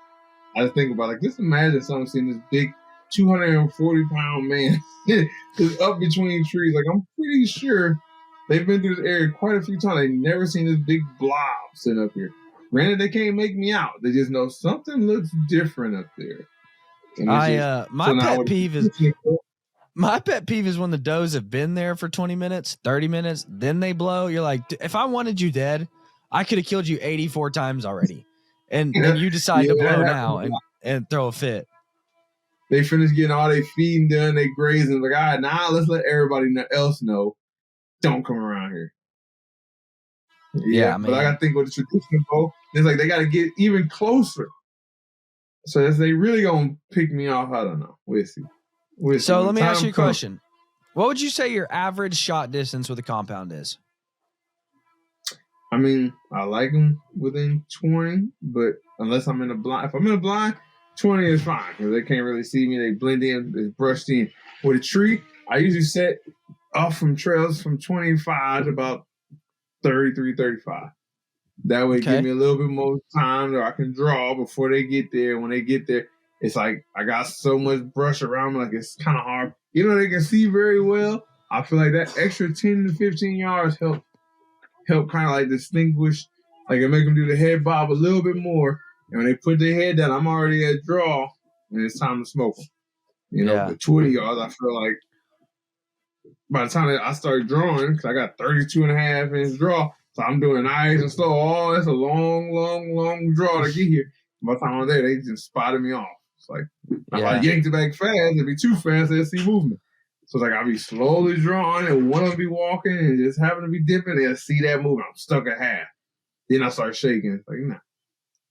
I just think about, like, just imagine someone seeing this big 240-pound man just up between trees. Like, I'm pretty sure they've been through this area quite a few times. They've never seen this big blob sitting up here. Granted, they can't make me out. They just know something looks different up there. My pet peeve is when the does have been there for 20 minutes, 30 minutes, then they blow. You're like, if I wanted you dead, I could have killed you 84 times already. And you decide to blow now and throw a fit. They finish getting all their feeding done, they grazing. Like, all right, now let's let everybody else know. Don't come around here. Yeah, but I got to think with the traditional bow, it's like they got to get even closer. So if they really gonna pick me off, I don't know. We'll see. So let me ask you a question. What would you say your average shot distance with a compound is? I mean, I like them within 20, but unless I'm in a blind, if I'm in a blind, 20 is fine because they can't really see me. They blend in, it's brushed in. With a tree, I usually set off from trails from 25 to about 33, 35. That way, give me a little bit more time that I can draw before they get there. When they get there, it's like I got so much brush around me, like it's kind of hard. You know, they can see very well. I feel like that extra 10 to 15 yards help kind of like distinguish, like it make them do the head bob a little bit more. And when they put their head down, I'm already at draw, and it's time to smoke them. You know, but 20 yards, I feel like by the time that I start drawing, because I got 32 and a half inch draw, so I'm doing nice and slow. Oh, that's a long, long, long draw to get here. By the time I'm there, they just spotted me off. It's like, if I yanked it back fast, it'd be too fast, they'll see movement. So it's like I'll be slowly drawing, and one of them be walking and just happen to be dipping, they'll see that movement. I'm stuck at half. Then I start shaking. It's like, nah.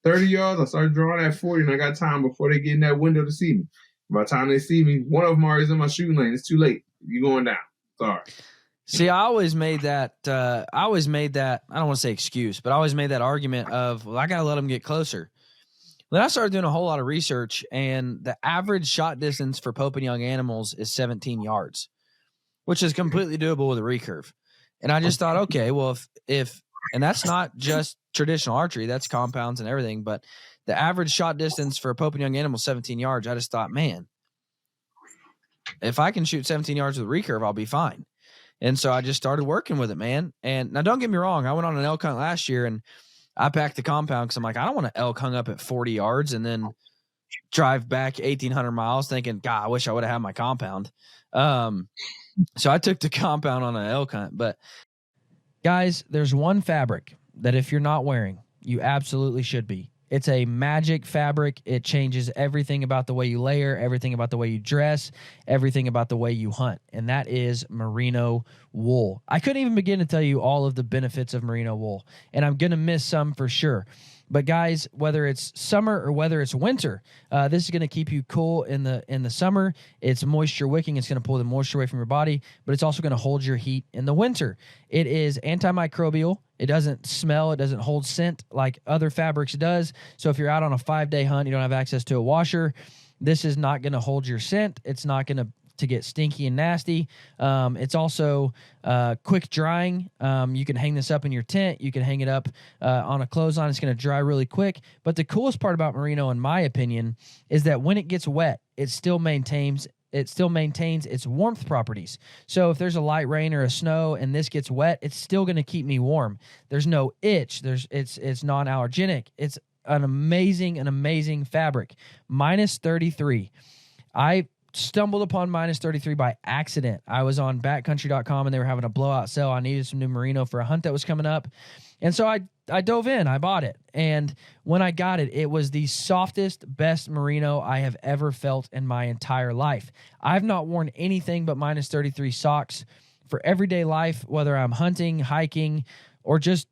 30 yards, I start drawing at 40, and I got time before they get in that window to see me. By the time they see me, one of them already is in my shooting lane. It's too late. You're going down. Sorry. See, I always made that, I don't want to say excuse, but I always made that argument of, well, I got to let them get closer. Then I started doing a whole lot of research, and the average shot distance for Pope and young animals is 17 yards, which is completely doable with a recurve. And I just thought, okay, well, if and that's not just traditional archery, that's compounds and everything, but the average shot distance for a Pope and young animal is 17 yards. I just thought, man, if I can shoot 17 yards with a recurve, I'll be fine. And so I just started working with it, man. And now don't get me wrong, I went on an elk hunt last year, and I packed the compound because I'm like, I don't want to elk hung up at 40 yards and then drive back 1,800 miles thinking, God, I wish I would have had my compound. So I took the compound on an elk hunt. But guys, there's one fabric that if you're not wearing, you absolutely should be. It's a magic fabric. It changes everything about the way you layer, everything about the way you dress, everything about the way you hunt, and that is merino wool. I couldn't even begin to tell you all of the benefits of merino wool, and I'm going to miss some for sure. But guys, whether it's summer or whether it's winter, this is going to keep you cool in the summer. It's moisture wicking. It's going to pull the moisture away from your body, but it's also going to hold your heat in the winter. It is antimicrobial. It doesn't smell. It doesn't hold scent like other fabrics does. So if you're out on a 5-day hunt, you don't have access to a washer, this is not going to hold your scent. It's not going to get stinky and nasty. It's also quick drying. You can hang this up in your tent. You can hang it up on a clothesline. It's going to dry really quick. But the coolest part about merino, in my opinion, is that when it gets wet, it still maintains its warmth properties. So if there's a light rain or a snow and this gets wet, it's still going to keep me warm. There's no itch. It's non-allergenic. It's an amazing fabric. Minus 33. I stumbled upon minus 33 by accident. I was on backcountry.com and they were having a blowout sale. I needed some new merino for a hunt that was coming up. And so I dove in, I bought it. And when I got it, it was the softest, best merino I have ever felt in my entire life. I've not worn anything but minus 33 socks for everyday life, whether I'm hunting, hiking, or just,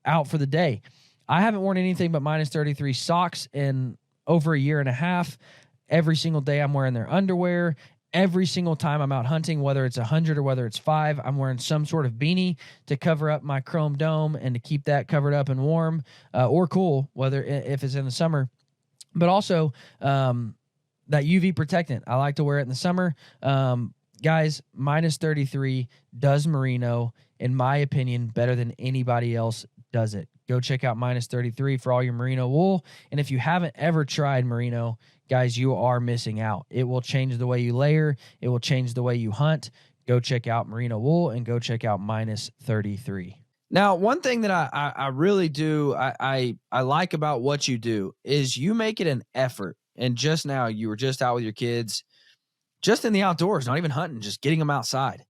out for the day. I haven't worn anything but minus 33 socks in over a year and a half. Every single day I'm wearing their underwear. Every single time I'm out hunting, whether it's 100 or whether it's 5, I'm wearing some sort of beanie to cover up my chrome dome and to keep that covered up and warm or cool, if it's in the summer. But also that UV protectant. I like to wear it in the summer. Guys, minus 33 does merino, in my opinion, better than anybody else does it. Go check out minus 33 for all your merino wool. And if you haven't ever tried merino, guys, you are missing out. It will change the way you layer. It will change the way you hunt. Go check out merino wool and go check out minus 33. Now, one thing that I really do, I like about what you do is you make it an effort. And just now you were just out with your kids, just in the outdoors, not even hunting, just getting them outside.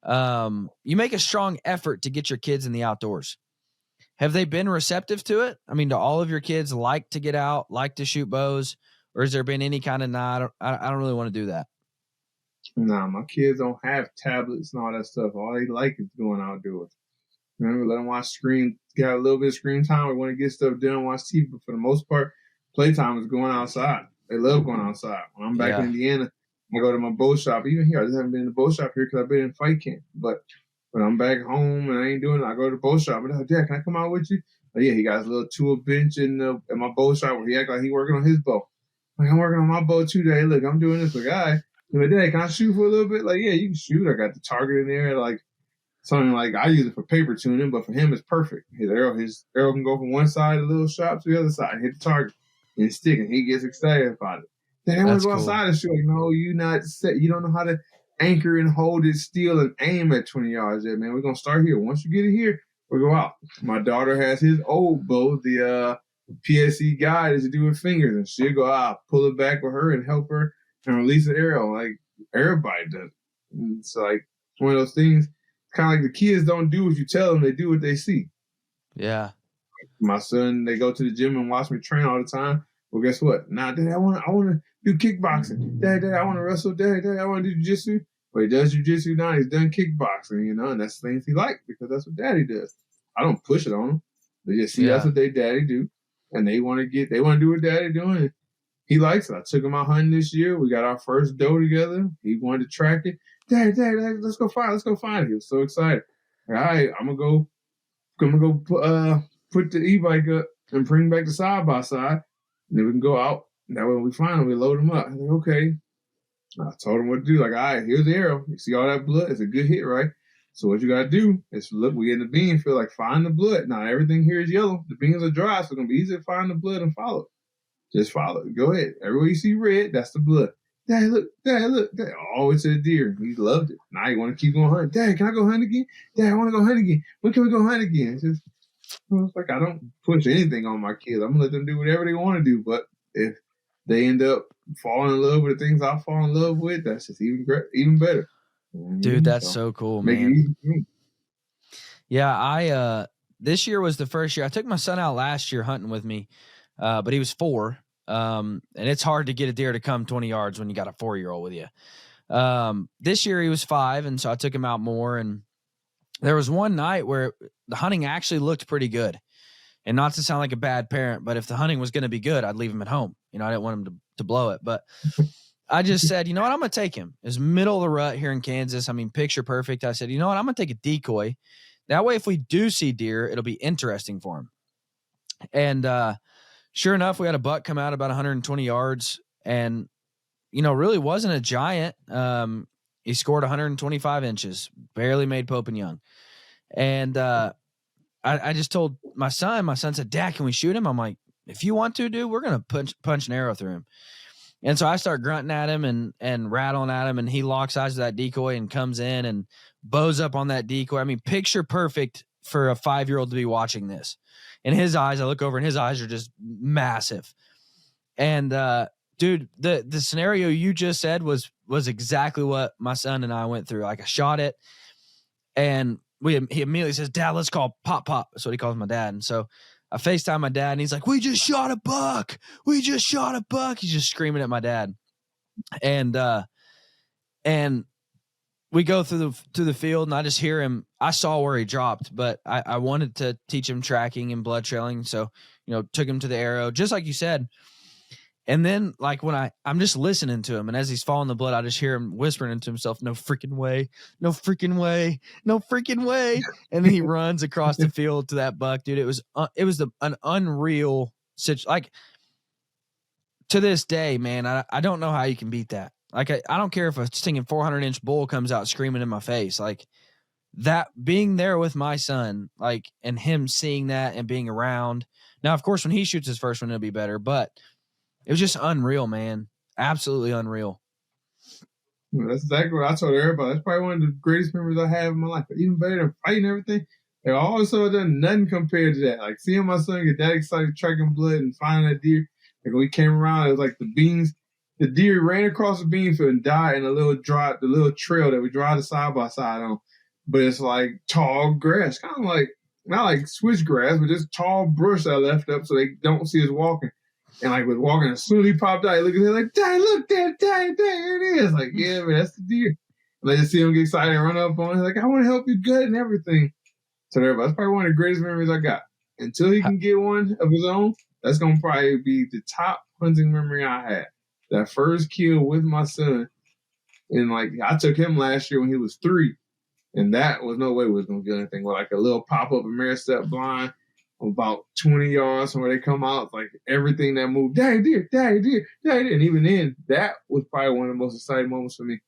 You make a strong effort to get your kids in the outdoors. Have they been receptive to it? I mean, do all of your kids like to get out, like to shoot bows? Or has there been any kind of, I don't really want to do that? Nah, my kids don't have tablets and all that stuff. All they like is going outdoors. Remember, let them watch screen, got a little bit of screen time. We want to get stuff done, watch TV. But for the most part, playtime is going outside. They love going outside. When I'm back in Yeah. Indiana, I go to my bow shop. Even here, I just haven't been in the bow shop here because I've been in fight camp. But when I'm back home and I ain't doing it, I go to the bow shop. And I'm like, Dad, can I come out with you? Oh, yeah, he got his little tool bench in my bow shop where he act like he working on his bow. Like, I'm working on my bow too, Dad. Look, I'm doing this. Like, all right. Like, Dad, can I shoot for a little bit? Like, yeah, you can shoot. I got the target in there. Like, something like I use it for paper tuning, but for him, it's perfect. His arrow can go from one side of the little shop to the other side, hit the target, and it's sticking. He gets excited about it. Then I want to go outside and shoot. Like, no, you not set. You don't know how to anchor and hold it still and aim at 20 yards there, man. We're going to start here. Once you get it here, we'll go out. My daughter has his old bow, the PSE guide is to do with fingers, and she'll go out, pull it back with her and help her and release the arrow. Like, everybody does. And it's like one of those things. Kind of like the kids don't do what you tell them, they do what they see. Yeah. My son, they go to the gym and watch me train all the time. Well, guess what? Nah, Dad, I want to do kickboxing. Dad, I want to wrestle. Dad, I want to do jiu-jitsu. Well, he does jiu-jitsu now. He's done kickboxing, and that's the things he likes because that's what Daddy does. I don't push it on him. They just see that's what they Daddy do, and they want to do what Daddy doing. He likes it. I took him out hunting this year. We got our first doe together. He wanted to track it. Dad, let's go find it. He was so excited. All right, I'm gonna go put the e-bike up and bring back the side by side, and then we can go out. And that way, when we find him, we load him up. I'm like, okay. I told him what to do. Like, all right, here's the arrow. You see all that blood? It's a good hit, right? So what you gotta do is look. We in the bean field, like find the blood. Now everything here is yellow. The beans are dry, so it's gonna be easy to find the blood and follow it. Just follow it. Go ahead. Everywhere you see red, that's the blood. Dad, look. Dad, always to the deer. He loved it. Now he want to keep going hunting. Dad, can I go hunt again? Dad, I want to go hunt again. When can we go hunt again? It's like I don't push anything on my kids. I'm going to let them do whatever they want to do. But if they end up falling in love with the things I fall in love with, that's just even better. Dude, that's so cool, man. Yeah, this year was the first year. I took my son out last year hunting with me, but he was 4. And it's hard to get a deer to come 20 yards when you got a 4-year-old with you. This year he was 5, and so I took him out more. And there was one night where the hunting actually looked pretty good. And not to sound like a bad parent, but if the hunting was going to be good, I'd leave him at home. I didn't want him to blow it. But I just said, you know what? I'm going to take him. It's middle of the rut here in Kansas. I mean, picture perfect. I said, you know what? I'm going to take a decoy. That way, if we do see deer, it'll be interesting for him. And, sure enough, we had a buck come out about 120 yards and, really wasn't a giant. He scored 125 inches, barely made Pope and Young. And I just told my son said, Dad, can we shoot him? I'm like, if you want to, dude, we're going to punch an arrow through him. And so I start grunting at him and rattling at him, and he locks eyes with that decoy and comes in and bows up on that decoy. I mean, picture perfect for a 5-year-old to be watching this. In his eyes, I look over and his eyes are just massive. And dude, the scenario you just said was exactly what my son and I went through. Like I shot it, and he immediately says, Dad, let's call Pop. That's what he calls my dad. And so I FaceTime my dad, and he's like, we just shot a buck. He's just screaming at my dad. And we go through the field, and I just hear him. I saw where he dropped, but I wanted to teach him tracking and blood trailing. So, took him to the arrow, just like you said. And then, like, when I'm just listening to him, and as he's falling the blood, I just hear him whispering into himself, no freaking way, no freaking way, no freaking way. And then he runs across the field to that buck, dude. It was an unreal situation. Like, to this day, man, I don't know how you can beat that. Like, I don't care if a stinging 400-inch bull comes out screaming in my face. Like, that being there with my son, like, and him seeing that and being around. Now, of course, when he shoots his first one, it'll be better, but it was just unreal, man. Absolutely unreal. That's exactly what I told everybody. That's probably one of the greatest memories I have in my life. But even better than fighting everything, they also done nothing compared to that. Like, seeing my son get that excited, tracking blood and finding that deer. Like, when we came around, it was like the deer ran across the bean field and died in the little trail that we drive the side by side on. But it's like tall grass, kind of like, not like switchgrass, but just tall brush that I left up so they don't see us walking. And like was walking, as soon as he popped out, he looked at him like, Dad, look, Dad, here it is. Like, yeah, man, that's the deer. And they just see him get excited and run up on him. Like, I want to help you gut and everything. So that's probably one of the greatest memories I got. Until he can get one of his own, That's gonna probably be the top hunting memory I had. That first kill with my son, and like I took him last year when he was 3, and that was no way we was gonna get anything. With like a little pop up American step blind about 20 yards from where they come out, like everything that moved, daddy deer, and even then, that was probably one of the most exciting moments for me.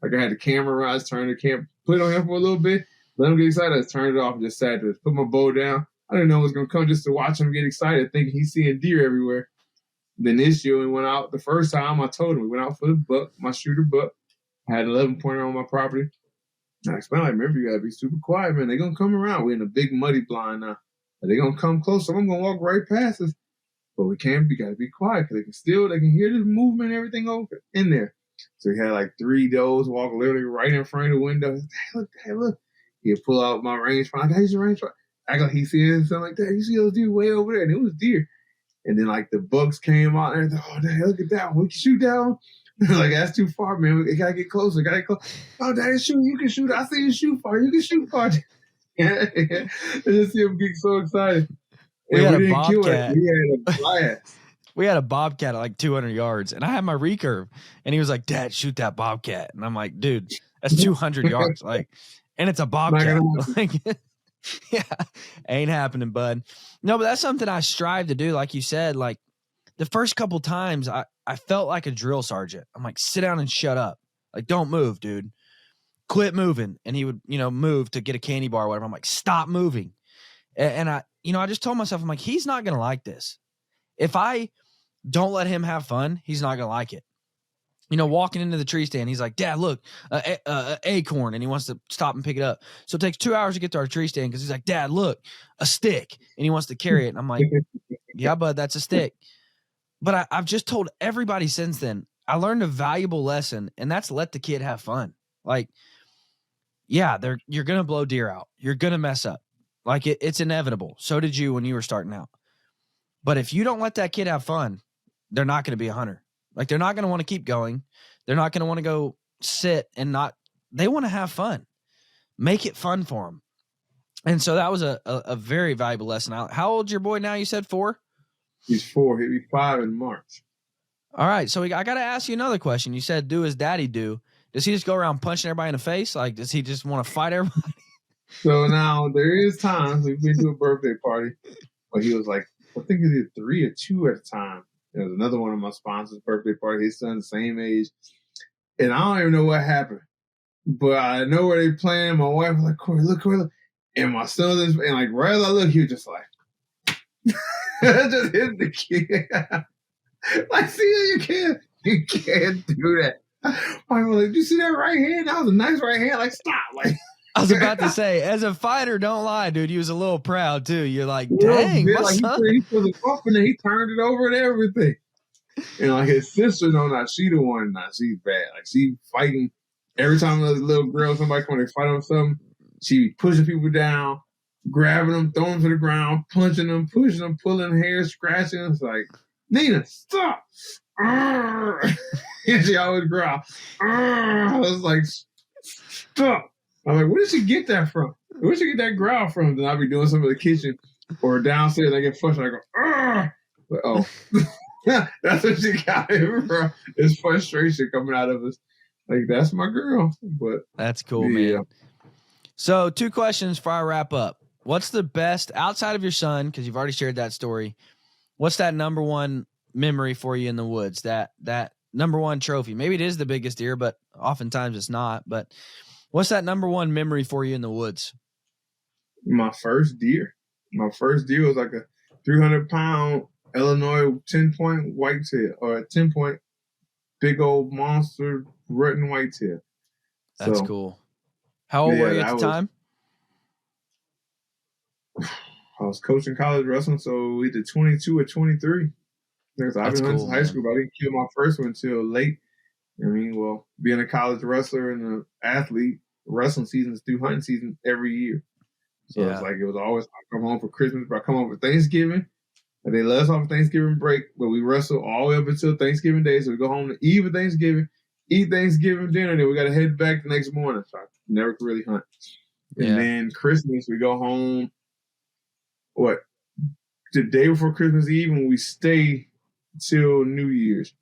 Like I had the camera around, I just turned the camera, put it on him for a little bit, let him get excited, I just turned it off and just sat there, put my bow down. I didn't know it was gonna come just to watch him get excited, thinking he's seeing deer everywhere. Then this year we went out the first time I told him we went out for the buck, my shooter buck. I had 11 pointer on my property. And I explained, like, remember, you gotta be super quiet, man. They're gonna come around. We're in a big muddy blind now. They're gonna come close, so I'm gonna walk right past us. But we gotta be quiet because they can hear the movement and everything over in there. So he had like 3 does walk literally right in front of the window. Hey, look. He'd pull out my rangefinder. He's a rangefinder. Act like he sees something like that. You see those deer way over there, and it was deer. And then like the bucks came out and oh, Dad, look at that one. We can shoot that one. Like, that's too far, man. We gotta get closer. Oh, Daddy, shoot. You can shoot. I see you shoot far. You can shoot far. And just see him get so excited. We had a bobcat. We had a blast. We had a bobcat at like 200 yards, and I had my recurve, and he was like, "Dad, shoot that bobcat." And I'm like, "Dude, that's 200 yards." Like, and it's a bobcat. Like, yeah, ain't happening, bud. No, but that's something I strive to do. Like you said, like the first couple times I felt like a drill sergeant. I'm like, sit down and shut up. Like, don't move, dude. Quit moving. And he would, move to get a candy bar or whatever. I'm like, stop moving. And I just told myself, I'm like, he's not going to like this. If I don't let him have fun, he's not going to like it. Walking into the tree stand, he's like, Dad, look, acorn. And he wants to stop and pick it up. So it takes 2 hours to get to our tree stand because he's like, Dad, look, a stick. And he wants to carry it. And I'm like, yeah, bud, that's a stick. But I've just told everybody since then, I learned a valuable lesson, and that's let the kid have fun. Like, yeah, you're going to blow deer out. You're going to mess up. Like, it's inevitable. So did you when you were starting out. But if you don't let that kid have fun, they're not going to be a hunter. Like, they're not going to want to keep going. They're not going to want to go sit and not – they want to have fun. Make it fun for them. And so that was a very valuable lesson. How old's your boy now? You said 4? He's 4. He'll be 5 in March. All right. So I got to ask you another question. You said do as daddy do. Does he just go around punching everybody in the face? Like, does he just want to fight everybody? So now there is times we've been to a birthday party where he was like, I think he did 3 or 2 at a time. There was another one of my sponsors' birthday party. His son's the same age. And I don't even know what happened. But I know where they playing. My wife was like, Corey, look. And my son is, and like, right as I look, he was just like, just hit the kid. Like, see, you can't do that. My wife was like, you see that right hand? That was a nice right hand. Like, stop. Like, I was about to say, as a fighter, don't lie, dude. He was a little proud too. You're like, dang, yeah, my like son. he put it up and then he turned it over and everything. And like his sister, she the one. She's bad. Like, she fighting every time a little girl, somebody come, they fight on something. She be pushing people down, grabbing them, throwing them to the ground, punching them, pushing them, pulling hair, scratching. It's like, Nina, stop. And she always growl. I was like, stop. I'm like, where did she get that from? Where did she get that growl from? Then I'll be doing something in the kitchen or downstairs and I get frustrated. I go, but, oh. That's what she got it from. It's frustration coming out of us. Like, that's my girl. But that's cool, man. So 2 questions before I wrap up. What's the best, outside of your son, because you've already shared that story, what's that number one memory for you in the woods? That number one trophy? Maybe it is the biggest deer, but oftentimes it's not. But what's that number one memory for you in the woods? My first deer. My first deer was like a 300-pound Illinois 10-point whitetail, or a 10-point big old monster rutting whitetail. That's cool. How old were you at the time? I was coaching college wrestling, so either 22 or 23. Because I've been hunting since high school, but I didn't kill my first one until late. I mean, well, being a college wrestler and an athlete, wrestling season is through hunting season every year. So it's like, it was always, I come home for Christmas, but I come home for Thanksgiving. And they let us off Thanksgiving break, but we wrestle all the way up until Thanksgiving Day. So we go home to eve of Thanksgiving, eat Thanksgiving dinner, then we got to head back the next morning. So I never could really hunt. And then Christmas, we go home, the day before Christmas Eve, and we stay till New Year's.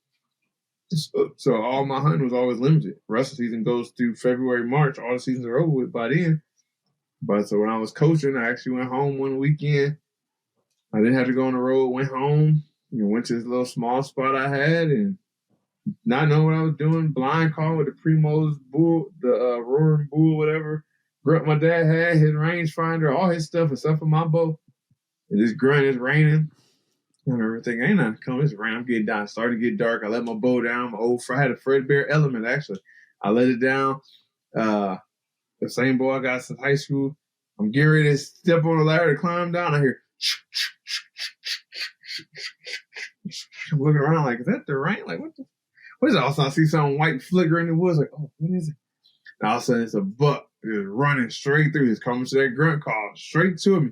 So all my hunting was always limited. The rest of the season goes through February, March. All the seasons are over with by then. But so when I was coaching, I actually went home one weekend. I didn't have to go on the road. Went home, went to this little small spot I had, and not knowing what I was doing, blind call with the Primo's bull, the roaring bull, whatever. Grunt my dad had, his rangefinder, all his stuff except for my bow. And this grunt is raining. And everything ain't nothing coming. It's raining. I'm getting down. It's starting to get dark. I let my bow down. I had a Fred Bear Element, actually. I let it down. The same bow I got since high school. I'm getting ready to step on the ladder to climb down. I hear I'm looking around like, is that the rain? Like, what is that? All of a sudden I see some white flicker in the woods. Like, oh, what is it? And all of a sudden it's a buck just running straight through. He's coming to that grunt call straight to me.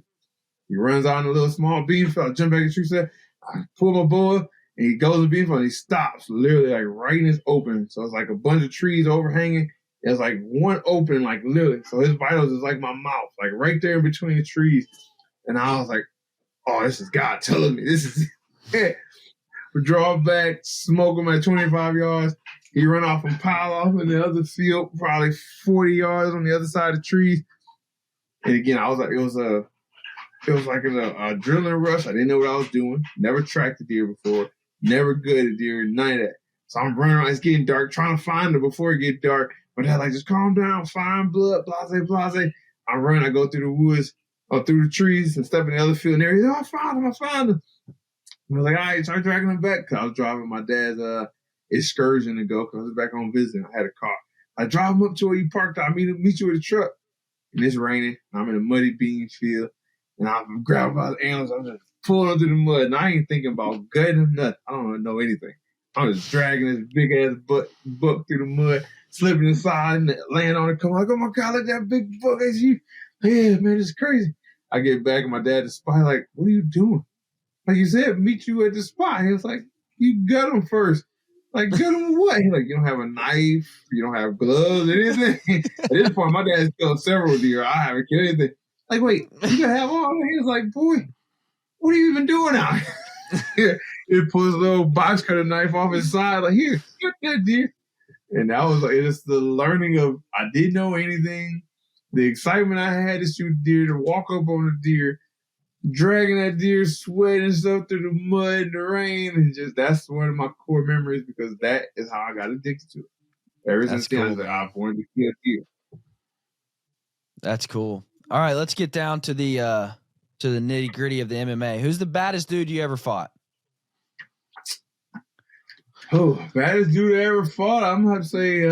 He runs out in a little small beam field. I jump back in the tree set. I pull my bow up, and he goes to the beam field, and he stops literally like right in his open. So it's like a bunch of trees overhanging. There's like one open, like literally. So his vitals is like my mouth, like right there in between the trees. And I was like, oh, this is God telling me. This is it. We draw back, smoke him at 25 yards. He run off and pile off in the other field, probably 40 yards on the other side of the trees. And again, I was like, it was like an adrenaline rush. I didn't know what I was doing. Never tracked a deer before. Never good at deer. None of that. So I'm running around. It's getting dark, trying to find him before it get dark. But they're like, just calm down, find blood, blase. I run. I go through the woods or through the trees and step in the other field. And they're like, oh, I found him. I was like, all right, start dragging him back. Because I was driving my dad's excursion to go because I was back home visiting. I had a car. I drive him up to where you parked. I meet you with a truck. And it's raining. I'm in a muddy bean field. And I'm grabbing by the antlers. I'm just pulling them through the mud. And I ain't thinking about gutting him, nothing. I don't know anything. I'm just dragging this big-ass buck through the mud, slipping inside and laying on it. Come like, oh, my God, look at that big buck. That's you. Yeah, man, it's crazy. I get back and my dad is spot like, what are you doing? Like you said, meet you at the spot. He was like, you gut him first. Like, gut him what? He's like, you don't have a knife. You don't have gloves, anything. At this point, my dad's killed several deer. I haven't killed anything. Like, wait, you gotta have all that? He was like, boy, what are you even doing out here? He pulls a little box cutter knife off his side, like, here, get that deer. And that was like, it's the learning of, I didn't know anything. The excitement I had to shoot deer, to walk up on a deer, dragging that deer, sweating stuff through the mud and the rain. And just, that's one of my core memories because that is how I got addicted to it. Ever since then, I was like, I wanted to kill deer. That's cool. All right, let's get down to the nitty gritty of the MMA. Who's the baddest dude you ever fought? Oh, baddest dude I ever fought. I'm gonna have to say,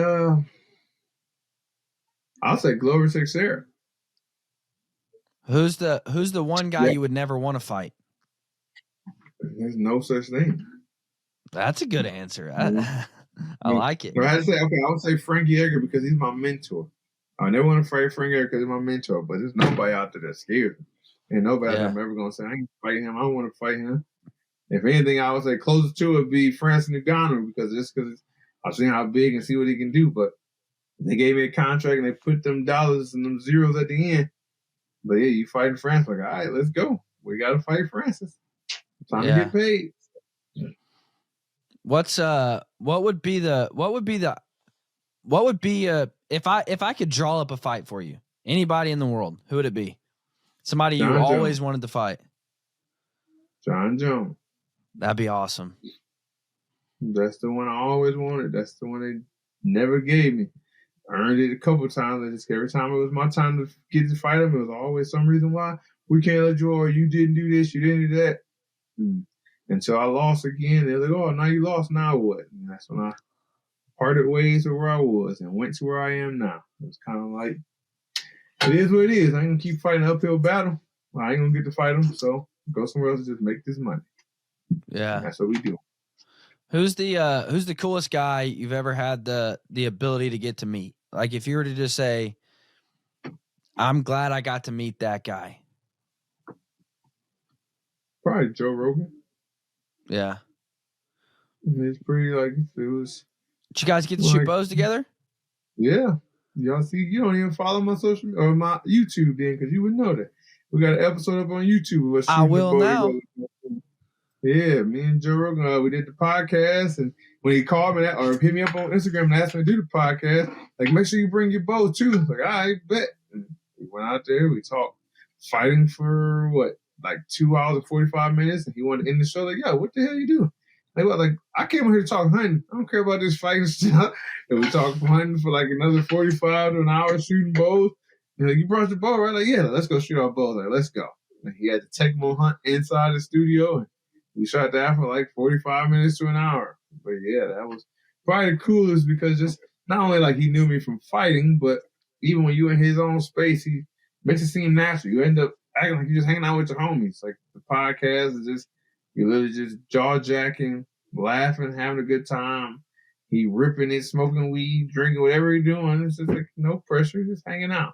I'll say Glover Teixeira. Who's the one guy you would never want to fight? There's no such thing. That's a good answer. I like it. But I would say Frankie Edgar because he's my mentor. I never want to fight Frankie Edgar because he's my mentor, but there's nobody out there that scares me. And nobody I'm ever going to say, I ain't fighting him. I don't want to fight him. If anything, I would say closest to it would be Francis Ngannou because I've seen how big and see what he can do. But they gave me a contract and they put them dollars and them zeros at the end. But yeah, you fighting Francis. Like, all right, let's go. We got to fight Francis. Time to get paid. If I could draw up a fight for you, anybody in the world, who would it be? Somebody you always wanted to fight. John Jones. That'd be awesome. That's the one I always wanted. That's the one they never gave me. I earned it a couple times. I just every time it was my time to get to fight him, it was always some reason why we can't let you or you didn't do this, you didn't do that. Until I lost again, they're like, oh, now you lost, now what? And that's when I parted ways with where I was and went to where I am now. It's kind of like, it is what it is. I ain't going to keep fighting an uphill battle. I ain't going to get to fight them, so go somewhere else and just make this money. Yeah. And that's what we do. Who's the coolest guy you've ever had the ability to get to meet? Like if you were to just say, I'm glad I got to meet that guy. Probably Joe Rogan. Yeah. It's pretty like it was. Did you guys get to shoot bows together? Yeah. Y'all see, you don't even follow my social or my YouTube then because you would know that. We got an episode up on YouTube of us I shooting will the bow now. together. Yeah, me and Joe Rogan, we did the podcast, and when he called me or hit me up on Instagram and asked me to do the podcast, like, make sure you bring your bow too. I was like, all right, bet. And we went out there, we talked fighting for like 2 hours and 45 minutes, and he wanted to end the show like, yo, what the hell you doing? Like, I came here to talk hunting. I don't care about this fighting stuff. And we talked hunting for like another 45 to an hour shooting bows. And like, you brought your bow, right? Like, yeah, let's go shoot our bows. Like, let's go. And he had the Tecmo hunt inside the studio, and we shot that for like 45 minutes to an hour. But yeah, that was probably the coolest because just not only like he knew me from fighting, but even when you're in his own space, he makes it seem natural. You end up acting like you're just hanging out with your homies. Like the podcast is just, you're literally just jaw jacking, laughing, having a good time. He ripping it, smoking weed, drinking, whatever he's doing. It's just like no pressure, just hanging out.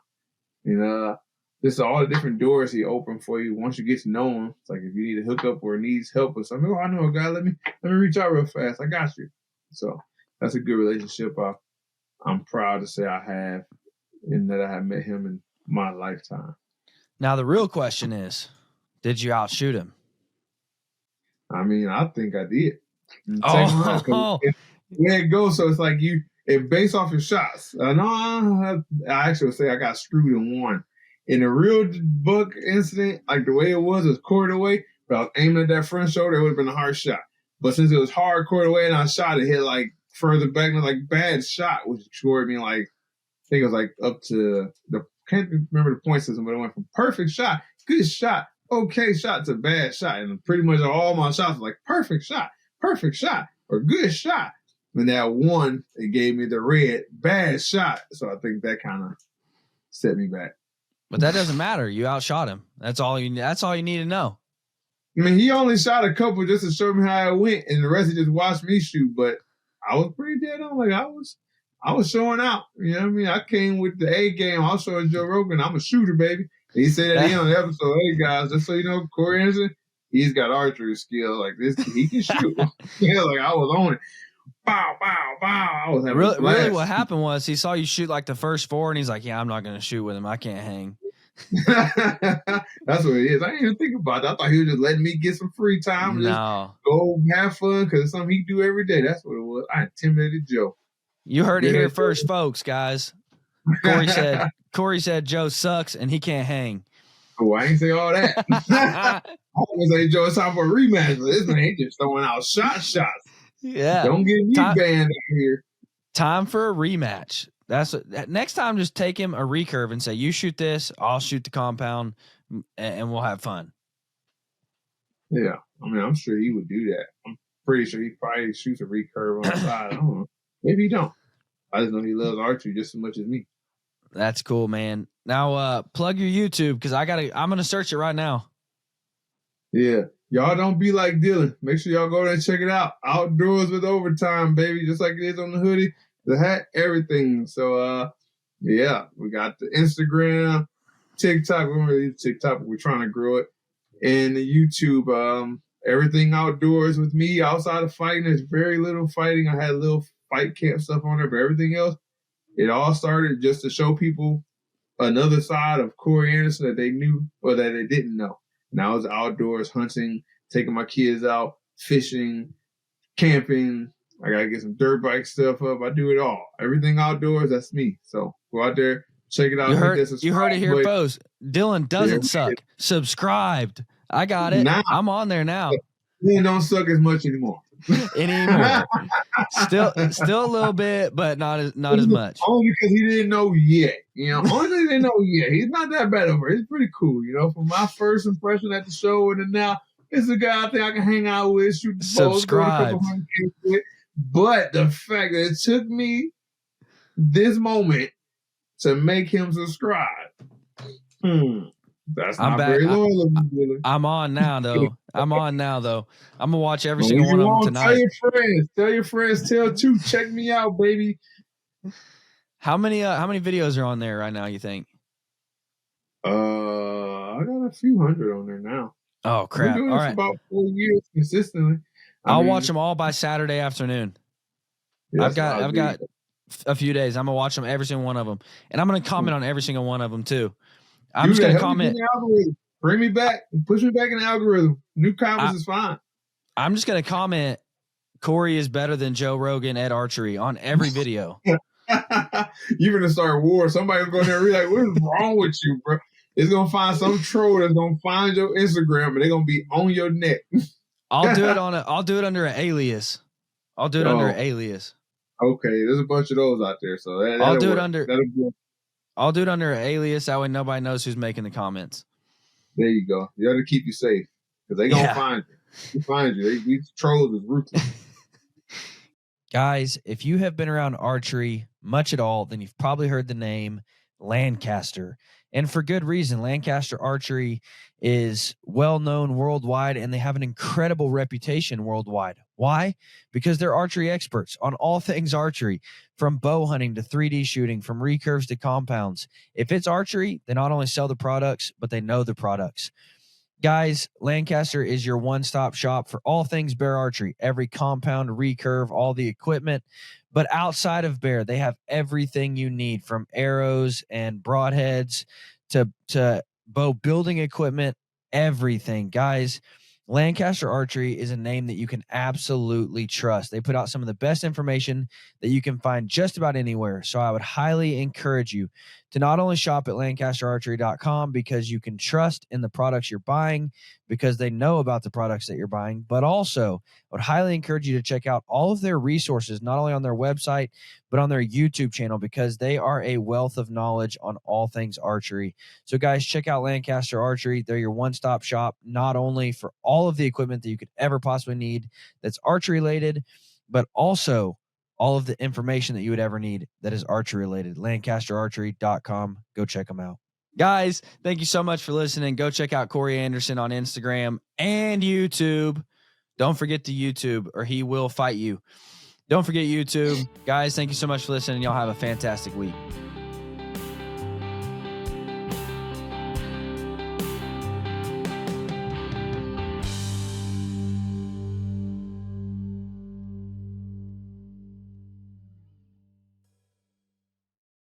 Just all the different doors he opened for you once you get to know him. It's like if you need a hookup or needs help or something, I know a guy, let me reach out real fast. I got you. So that's a good relationship I'm proud to say I have, and that I have met him in my lifetime. Now the real question is, did you outshoot him? I mean, I think I did. Oh, There it goes. So it's like it based off your shots. I actually would say I got screwed in one. In a real buck incident, like the way it was quartered away, but I was aiming at that front shoulder, it would have been a hard shot. But since it was hard quartered away and I shot it, hit like further back, and it was like bad shot, which scored me like, I think it was like up to can't remember the point system, but it went from perfect shot, good shot, okay shot to bad shot. And pretty much all my shots were like perfect shot, or good shot. And that one, it gave me the red, bad shot. So I think that kind of set me back. But that doesn't matter. You outshot him. That's all you need to know. I mean, he only shot a couple just to show me how it went, and the rest he just watched me shoot. But I was pretty dead on. Like I was showing out. You know what I mean? I came with the A game. I was showing Joe Rogan, I'm a shooter, baby. And he said at the end of the episode, hey guys, just so you know, Corey Anderson, he's got archery skills like this. He can shoot. Yeah, like I was on it. Bow, bow, bow. I was having really what happened was he saw you shoot like the first four, and he's like, yeah, I'm not going to shoot with him. I can't hang. That's what it is. I didn't even think about that. I thought he was just letting me get some free time and just go have fun because it's something he do every day. That's what it was. I intimidated Joe. You heard it here first, folks, guys. Corey said Joe sucks and he can't hang. Oh, I ain't say all that. I was say Joe, it's time for a rematch. This man ain't just throwing out shots. Yeah. Don't get me banned out here. Time for a rematch. Next time, just take him a recurve and say, you shoot this, I'll shoot the compound, and we'll have fun. Yeah. I mean, I'm sure he would do that. I'm pretty sure he probably shoots a recurve on the side. I don't know. Maybe he don't. I just know he loves archery just as much as me. That's cool, man. Now, plug your YouTube, because I'm going to search it right now. Yeah. Y'all don't be like Dylan. Make sure y'all go there and check it out. Outdoors with Overtime, baby. Just like it is on the hoodie, the hat, everything. So, yeah, we got the Instagram, TikTok. We don't really use TikTok, but we're trying to grow it. And the YouTube, everything outdoors with me. Outside of fighting, there's very little fighting. I had a little fight camp stuff on there, but everything else, it all started just to show people another side of Corey Anderson that they knew or that they didn't know. Now it's outdoors, hunting, taking my kids out, fishing, camping. I got to get some dirt bike stuff up. I do it all. Everything outdoors, that's me. So go out there, check it out. You heard it here, folks. Dylan doesn't suck. Subscribed. I got it. Now, I'm on there now. Dylan don't suck as much anymore. Still a little bit, but not as much. Only because he didn't know yet. Only because he didn't know yet. He's not that bad over it. He's pretty cool. From my first impression at the show and then now, it's a guy I think I can hang out with, shoot the subscribe. With. But the fact that it took me this moment to make him subscribe, that's not very loyal of me. I'm on now, though. I'm gonna watch every single one of them tonight. Tell your friends. Tell two. Check me out, baby. How many videos are on there right now? You think? I got a few hundred on there now. Oh crap! All right, about 4 years consistently. I'll watch them all by Saturday afternoon. I've got a few days. I'm gonna watch them, every single one of them, and I'm gonna comment on every single one of them too. I'm just gonna comment. Bring me back. Push me back in the algorithm. New comments is fine. I'm just going to comment, Corey is better than Joe Rogan at archery on every video. You're going to start war. Somebody's going there and be like, what is wrong with you, bro? It's going to find some troll that's going to find your Instagram and they're going to be on your neck. I'll do it under an alias. I'll do it under an alias. Okay, there's a bunch of those out there, so I'll do it under an alias. That way nobody knows who's making the comments. There you go. You got to keep you safe because they gonna find you. They find you. These trolls is ruthless. Guys, if you have been around archery much at all, then you've probably heard the name Lancaster. And for good reason. Lancaster Archery is well known worldwide and they have an incredible reputation worldwide. Why? Because they're archery experts on all things archery, from bow hunting to 3D shooting, from recurves to compounds. If it's archery, they not only sell the products, but they know the products. Guys, Lancaster is your one-stop shop for all things bear archery, every compound, recurve, all the equipment. But outside of bear, they have everything you need, from arrows and broadheads to bow building equipment, everything. Guys, Lancaster Archery is a name that you can absolutely trust. They put out some of the best information that you can find just about anywhere. So I would highly encourage you to not only shop at lancasterarchery.com because you can trust in the products you're buying because they know about the products that you're buying, but also I would highly encourage you to check out all of their resources, not only on their website, but on their YouTube channel, because they are a wealth of knowledge on all things archery. So guys, check out Lancaster Archery. They're your one-stop shop, not only for all of the equipment that you could ever possibly need that's archery related, but also all of the information that you would ever need that is archery related. LancasterArchery.com. Go check them out. Guys, thank you so much for listening. Go check out Corey Anderson on Instagram and YouTube. Don't forget the YouTube or he will fight you. Don't forget YouTube. Guys, thank you so much for listening. Y'all have a fantastic week.